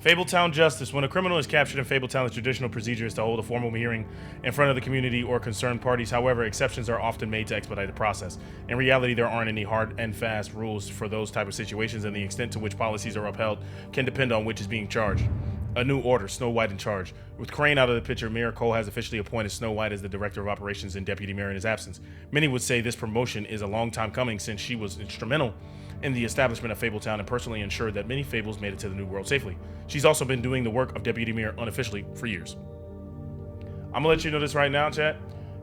Fabletown justice. When a criminal is captured in Fabletown, the traditional procedure is to hold a formal hearing in front of the community or concerned parties. However, exceptions are often made to expedite the process. In reality, there aren't any hard and fast rules for those type of situations, and the extent to which policies are upheld can depend on which is being charged. A new order, Snow White in charge. With Crane out of the picture, Mayor Cole has officially appointed Snow White as the Director of Operations and Deputy Mayor in his absence. Many would say this promotion is a long time coming, since she was instrumental in the establishment of Fabletown and personally ensured that many Fables made it to the New World safely. She's also been doing the work of Deputy Mayor unofficially for years. I'm gonna let you know this right now, chat.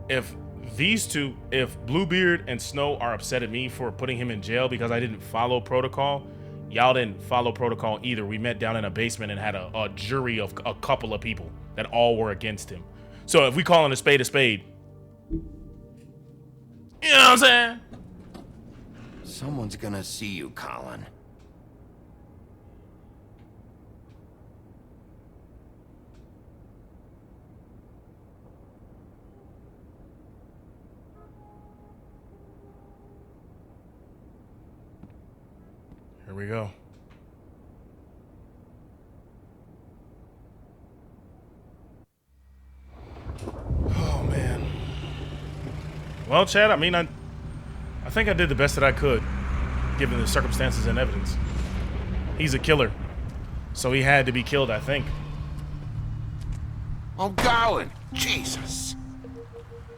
If these two, if Bluebeard and Snow are upset at me for putting him in jail because I didn't follow protocol, y'all didn't follow protocol either. We met down in a basement and had a jury of a couple of people that all were against him. So if we calling a spade, you know what I'm saying? Someone's gonna see you, Colin. Here we go. Oh, man. Well, Chad, I mean, I think I did the best that I could, given the circumstances and evidence. He's a killer, so he had to be killed, I think. I'm going. Jesus.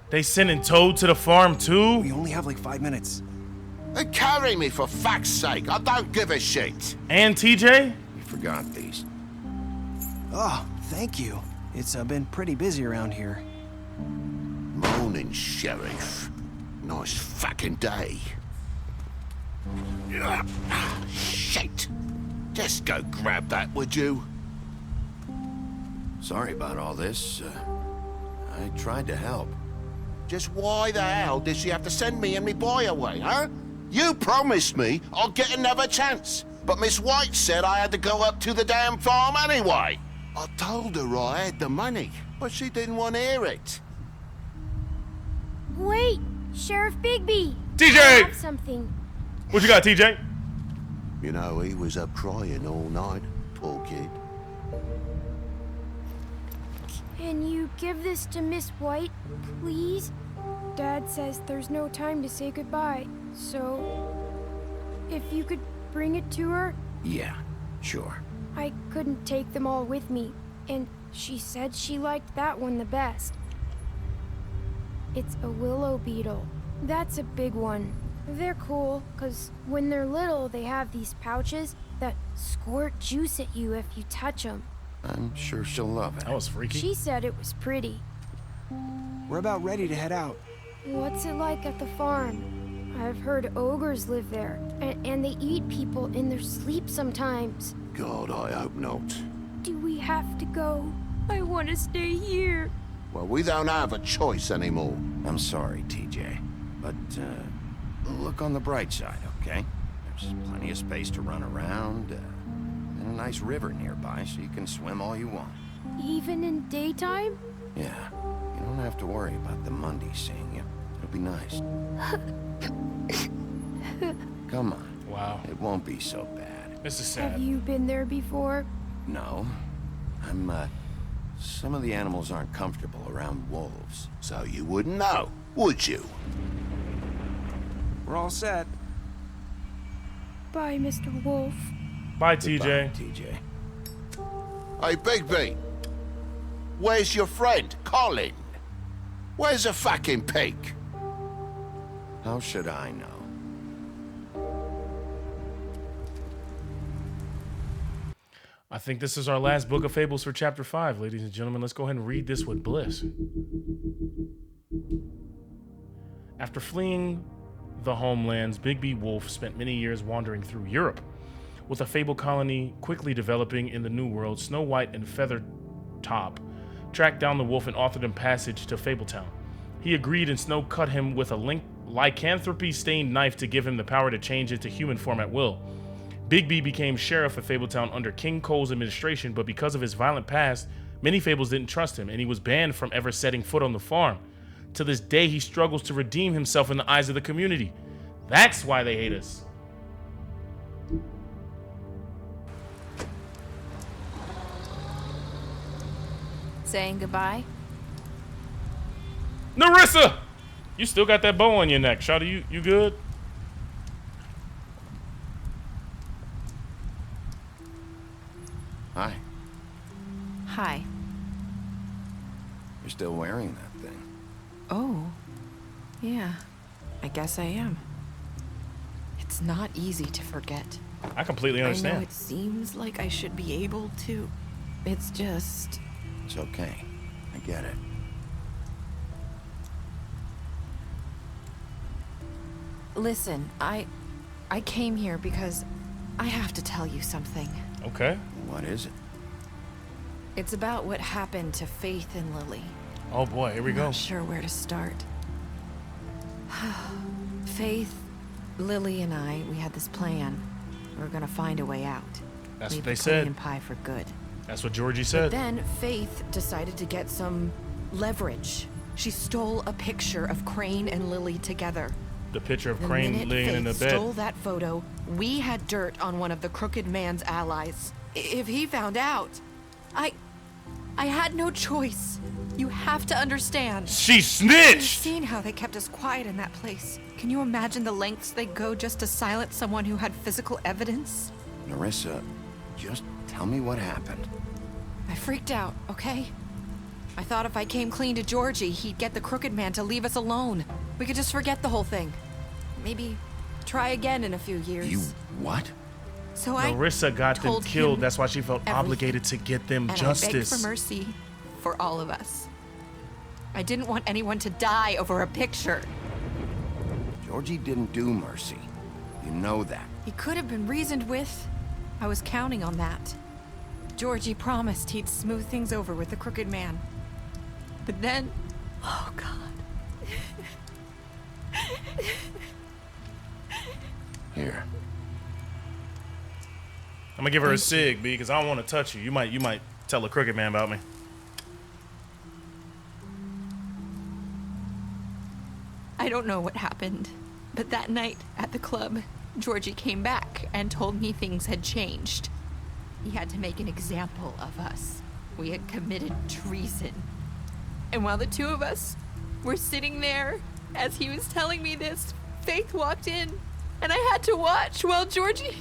They sending Toad to the farm, too? We only have like 5 minutes. Carry me, for fuck's sake. I don't give a shit. And TJ? You forgot these. Oh, thank you. It's been pretty busy around here. Morning, Sheriff. Nice fucking day. Shit. Just go grab that, would you? Sorry about all this. I tried to help. Just why the hell did she have to send me and me boy away, huh? You promised me I'll get another chance, but Miss White said I had to go up to the damn farm anyway. I told her I had the money, but she didn't want to hear it. Wait, Sheriff Bigby. TJ! I have something. What you got, TJ? You know, he was up crying all night, poor kid. Can you give this to Miss White, please? Dad says there's no time to say goodbye, so if you could bring it to her? Yeah, sure. I couldn't take them all with me, and she said she liked that one the best. It's a willow beetle. That's a big one. They're cool, 'cause when they're little, they have these pouches that squirt juice at you if you touch them. I'm sure she'll love it. That was freaky. She said it was pretty. We're about ready to head out. What's it like at the farm? I've heard ogres live there, and they eat people in their sleep sometimes. God, I hope not. Do we have to go? I want to stay here. Well, we don't have a choice anymore. I'm sorry, TJ, but look on the bright side, okay? There's plenty of space to run around, and a nice river nearby, so you can swim all you want. Even in daytime? Yeah, you don't have to worry about the Mundies seeing you. It'll be nice. Come on. Wow. It won't be so bad. This is sad. Have you been there before? No. Some of the animals aren't comfortable around wolves. So you wouldn't know, would you? We're all set. Bye, Mr. Wolf. Bye, TJ. Goodbye, TJ. Hey, Bigby. Where's your friend, Colin? Where's the fucking pig? How should I know? I think this is our last book of fables for chapter 5, ladies and gentlemen. Let's go ahead and read this with bliss. After fleeing the homelands, Bigby Wolf spent many years wandering through Europe. With a fable colony quickly developing in the New World, Snow White and Feathertop tracked down the wolf and offered him passage to Fabletown. He agreed, and Snow cut him with a lycanthropy-stained knife to give him the power to change into human form at will. Bigby became sheriff of Fabletown under King Cole's administration, but because of his violent past, many fables didn't trust him, and he was banned from ever setting foot on the farm. To this day, he struggles to redeem himself in the eyes of the community. That's why they hate us. Saying goodbye? Narissa! You still got that bow on your neck. Shawty, you good? Hi. Hi. You're still wearing that thing. Oh. Yeah. I guess I am. It's not easy to forget. I completely understand. I know it seems like I should be able to. It's just... It's okay. I get it. Listen, I came here because I have to tell you something. Okay. What is it? It's about what happened to Faith and Lily. Oh boy, here we go. I'm not sure where to start. Faith, Lily, and I, we had this plan. We were gonna find a way out. That's Leave what they the said. Crane Pie for good. That's what Georgie said. But then Faith decided to get some leverage. She stole a picture of Crane and Lily together. The picture of The Crane minute laying in the Faith bed. stole that photo, we had dirt on one of the Crooked Man's allies. If he found out, I had no choice. You have to understand. She snitched! You've seen how they kept us quiet in that place. Can you imagine the lengths they go just to silence someone who had physical evidence? Narissa, just tell me what happened. I freaked out, okay? I thought if I came clean to Georgie, he'd get the Crooked Man to leave us alone. We could just forget the whole thing. Maybe try again in a few years. You what? So Narissa got them told killed. him That's why she felt everything. obligated to get them And justice. I begged for mercy for all of us. I didn't want anyone to die over a picture. Georgie didn't do mercy. You know that. He could have been reasoned with. I was counting on that. Georgie promised he'd smooth things over with the Crooked Man. But then... Oh, God. Here. I'm gonna give her a cig, B, because I don't want to touch you. You might tell the Crooked Man about me. I don't know what happened, but that night at the club, Georgie came back and told me things had changed. He had to make an example of us. We had committed treason. And while the two of us were sitting there, as he was telling me this, Faith walked in, and I had to watch while Georgie...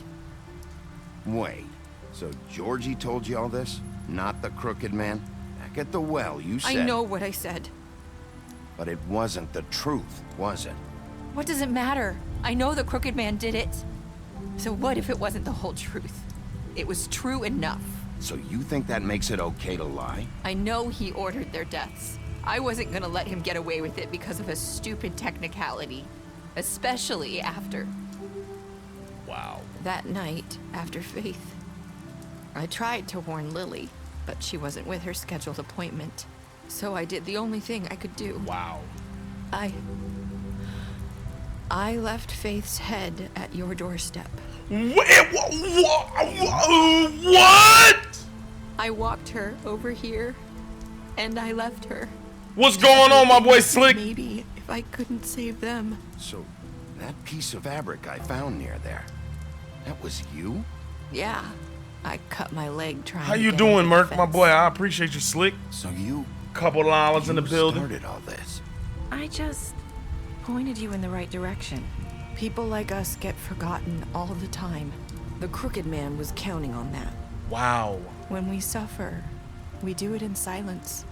Wait, so Georgie told you all this? Not the Crooked Man? Back at the well, you said... I know what I said. But it wasn't the truth, was it? What does it matter? I know the Crooked Man did it. So what if it wasn't the whole truth? It was true enough. So you think that makes it okay to lie? I know he ordered their deaths. I wasn't gonna let him get away with it because of a stupid technicality. Especially after... Wow. That night, after Faith, I tried to warn Lily, but she wasn't with her scheduled appointment. So I did the only thing I could do. Wow. I left Faith's head at your doorstep. What? I walked her over here, and I left her. What's going on, my boy Slick? Maybe if if I couldn't save them. So, that piece of fabric I found near there, that was you? Yeah, I cut my leg trying How to you get doing, over the Merc? My fence. boy, I appreciate you, Slick. So you... Couple dollars in the building. started all this. I just pointed you in the right direction. People like us get forgotten all the time. The Crooked Man was counting on that. Wow. When we suffer, we do it in silence.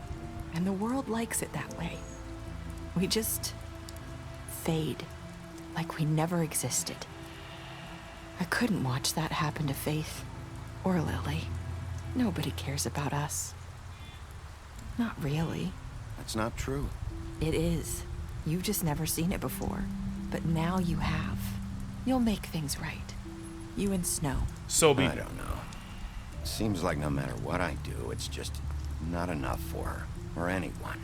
And the world likes it that way. We just fade, like we never existed. I couldn't watch that happen to Faith or Lily. Nobody cares about us. Not really. That's not true. It is. You've just never seen it before. But now you have. You'll make things right. You and Snow. Sobe. I don't know. Seems like no matter what I do, it's just not enough for her. Or anyone.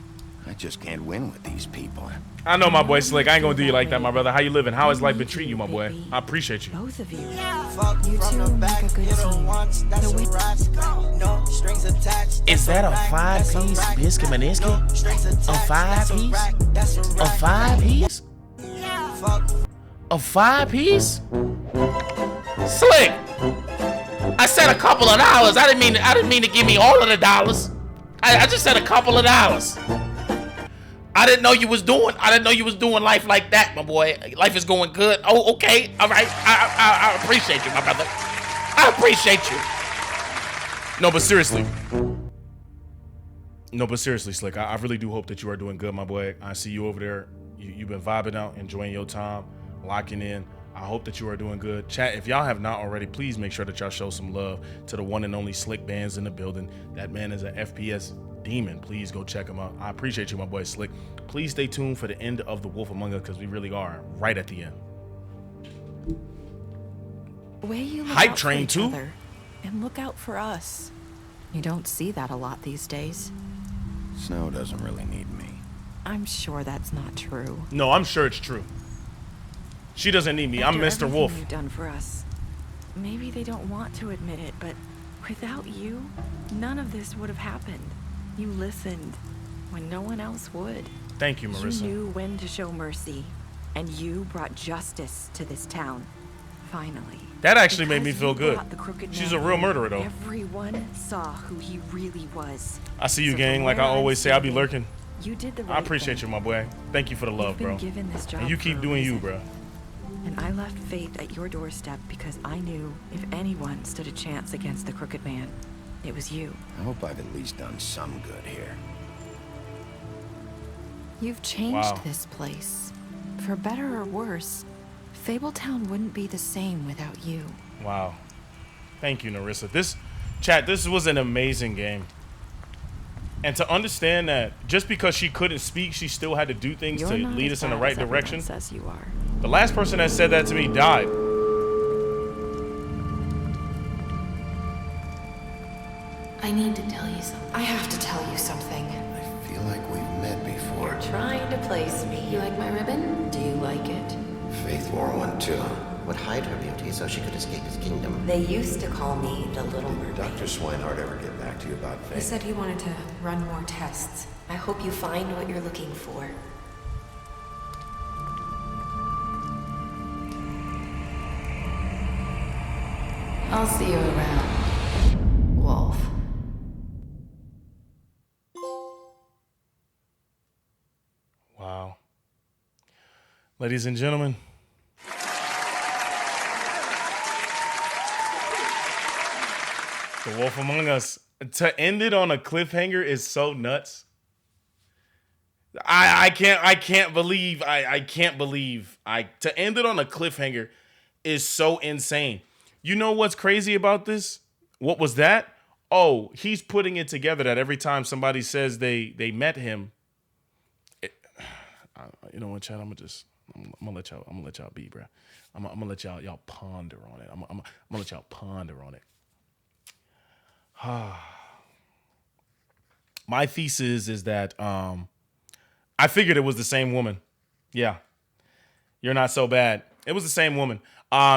I just can't win with these people. I know, my boy Slick. I ain't gonna do you like that, my brother. How you living? How has life been treating you, my boy? I appreciate you. Both of you. You two make a good team. Is that a 5-piece biscuit Maniski? A 5-piece? A 5-piece? A 5-piece? Slick! I said a couple of dollars. I didn't mean to give me all of the dollars. I just said a couple of dollars. I didn't know you was doing life like that, my boy. Life is going good. Oh, okay. All right. I appreciate you, my brother. I appreciate you. No, but seriously, Slick. I really do hope that you are doing good, my boy. I see you over there. You've been vibing out, enjoying your time, locking in. I hope that you are doing good. Chat, if y'all have not already, please make sure that y'all show some love to the one and only Slick Bands in the building. That man is an FPS demon. Please go check him out. I appreciate you, my boy Slick. Please stay tuned for the end of The Wolf Among Us, because we really are right at the end. Way you look Hype out train for each too. other, and look out for us. You don't see that a lot these days. Snow doesn't really need me. I'm sure that's not true. No, I'm sure it's true. She doesn't need me. I'm After Mr. everything Wolf. You've done for us. Maybe they don't want to admit it, but without you, none of this would have happened. You listened when no one else would. Thank you, Marissa. You knew when to show mercy, and you brought justice to this town. Finally. That actually made me Because feel you good. brought the Crooked She's Man a real home, murderer, though. Everyone saw who he really was. I see you, So gang. from Like I where I'm always say, I'll be standing, lurking. You did the right I appreciate thing. you, my boy. Thank you for the love, You've been bro. given this job And you for keep a doing you, reason. bro. And I left Faith at your doorstep because I knew if anyone stood a chance against the Crooked Man, it was you. I hope I've at least done some good here. You've changed Wow. this place. For better or worse, Fabletown wouldn't be the same without you. Wow. Thank you, Narissa. This was an amazing game. And to understand that just because she couldn't speak, she still had to do things You're to not lead as us in the bad right as everyone direction. says you are. The last person that said that to me died. I need to tell you something. I have to tell you something. I feel like we've met before. You're trying to place me. You like my ribbon? Do you like it? Faith wore one too. Would hide her beauty so she could escape his kingdom. They used to call me the Little Mermaid. Dr. Swinehart ever get back to you about He Faith? said he wanted to run more tests. I hope you find what you're looking for. I'll see you around, Wolf. Wow. Ladies and gentlemen. The Wolf Among Us. To end it on a cliffhanger is so nuts. I can't believe to end it on a cliffhanger is so insane. You know what's crazy about this? What was that? Oh, he's putting it together that every time somebody says they met him, you know what, Chad? I'm gonna let y'all be, bro. I'm gonna let y'all ponder on it. I'm gonna let y'all ponder on it. My thesis is that I figured it was the same woman. Yeah. You're not so bad. It was the same woman.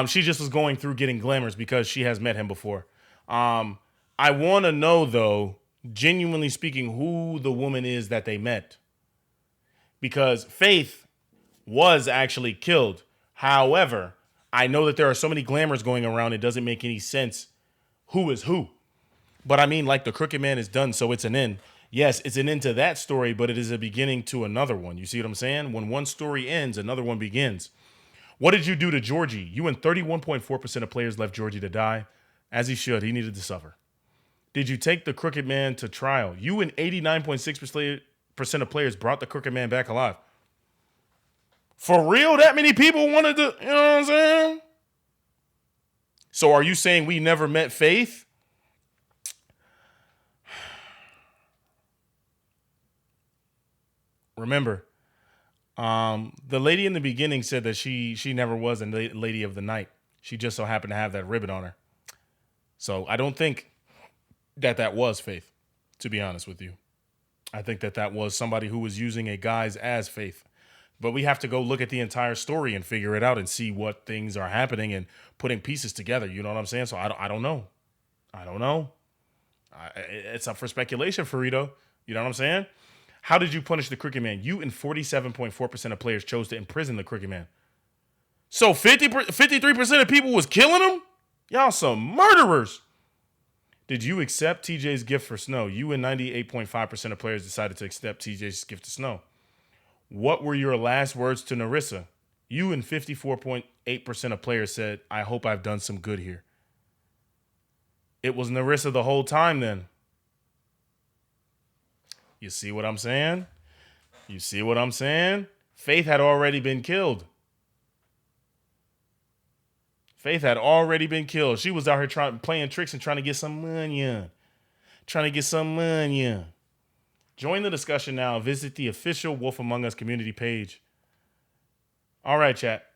She just was going through getting glamours because she has met him before. I want to know, though, genuinely speaking, who the woman is that they met. Because Faith was actually killed. However, I know that there are so many glamours going around, it doesn't make any sense who is who. But I mean, like, the Crooked Man is done, so it's an end. Yes, it's an end to that story, but it is a beginning to another one. You see what I'm saying? When one story ends, another one begins. What did you do to Georgie? You and 31.4% of players left Georgie to die. As he should. He needed to suffer. Did you take the Crooked Man to trial? You and 89.6% of players brought the Crooked Man back alive. For real? That many people wanted to, you know what I'm saying? So are you saying we never met Faith? Remember, the lady in the beginning said that she never was a lady of the night. She just so happened to have that ribbon on her. So I don't think that was Faith, to be honest with you. I think that was somebody who was using a guise as Faith. But we have to go look at the entire story and figure it out and see what things are happening and putting pieces together. You know what I'm saying? So I don't know. I don't know. It's up for speculation, Farito. You know what I'm saying? How did you punish the Crooked Man? You and 47.4% of players chose to imprison the Crooked Man. So 53% of people was killing him? Y'all some murderers. Did you accept TJ's gift for Snow? You and 98.5% of players decided to accept TJ's gift to Snow. What were your last words to Narissa? You and 54.8% of players said, I hope I've done some good here. It was Narissa the whole time then. You see what I'm saying? You see what I'm saying? Faith had already been killed. Faith had already been killed. She was out here playing tricks and trying to get some money. Join the discussion now. Visit the official Wolf Among Us community page. All right, chat.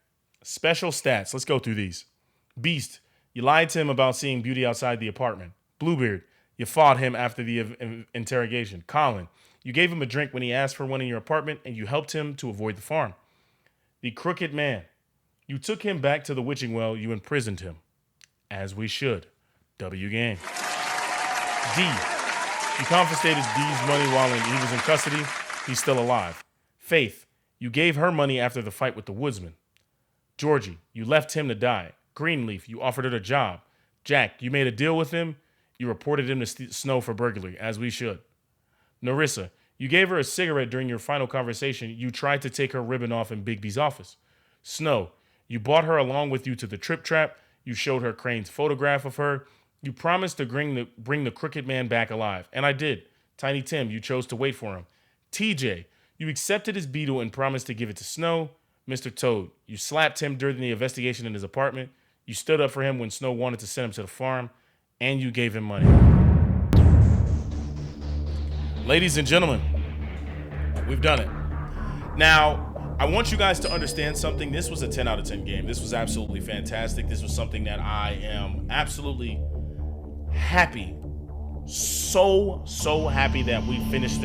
Special stats. Let's go through these. Beast, you lied to him about seeing Beauty outside the apartment. Bluebeard, you fought him after the interrogation. Colin, you gave him a drink when he asked for one in your apartment, and you helped him to avoid the farm. The Crooked Man, you took him back to the witching well. You imprisoned him. As we should. W game. D, you confiscated D's money while he was in custody. He's still alive. Faith, you gave her money after the fight with the woodsman. Georgie, you left him to die. Greenleaf, you offered her a job. Jack, you made a deal with him. You reported him to Snow for burglary, as we should. Narissa, you gave her a cigarette during your final conversation. You tried to take her ribbon off in Bigby's office. Snow, you brought her along with you to the Trip Trap. You showed her Crane's photograph of her. You promised to bring the Crooked Man back alive. And I did. Tiny Tim, you chose to wait for him. TJ, you accepted his beetle and promised to give it to Snow. Mr. Toad, you slapped him during the investigation in his apartment. You stood up for him when Snow wanted to send him to the farm. And you gave him money. Ladies and gentlemen, we've done it. Now, I want you guys to understand something. This was a 10 out of 10 game. This was absolutely fantastic. This was something that I am absolutely happy. So happy that we finished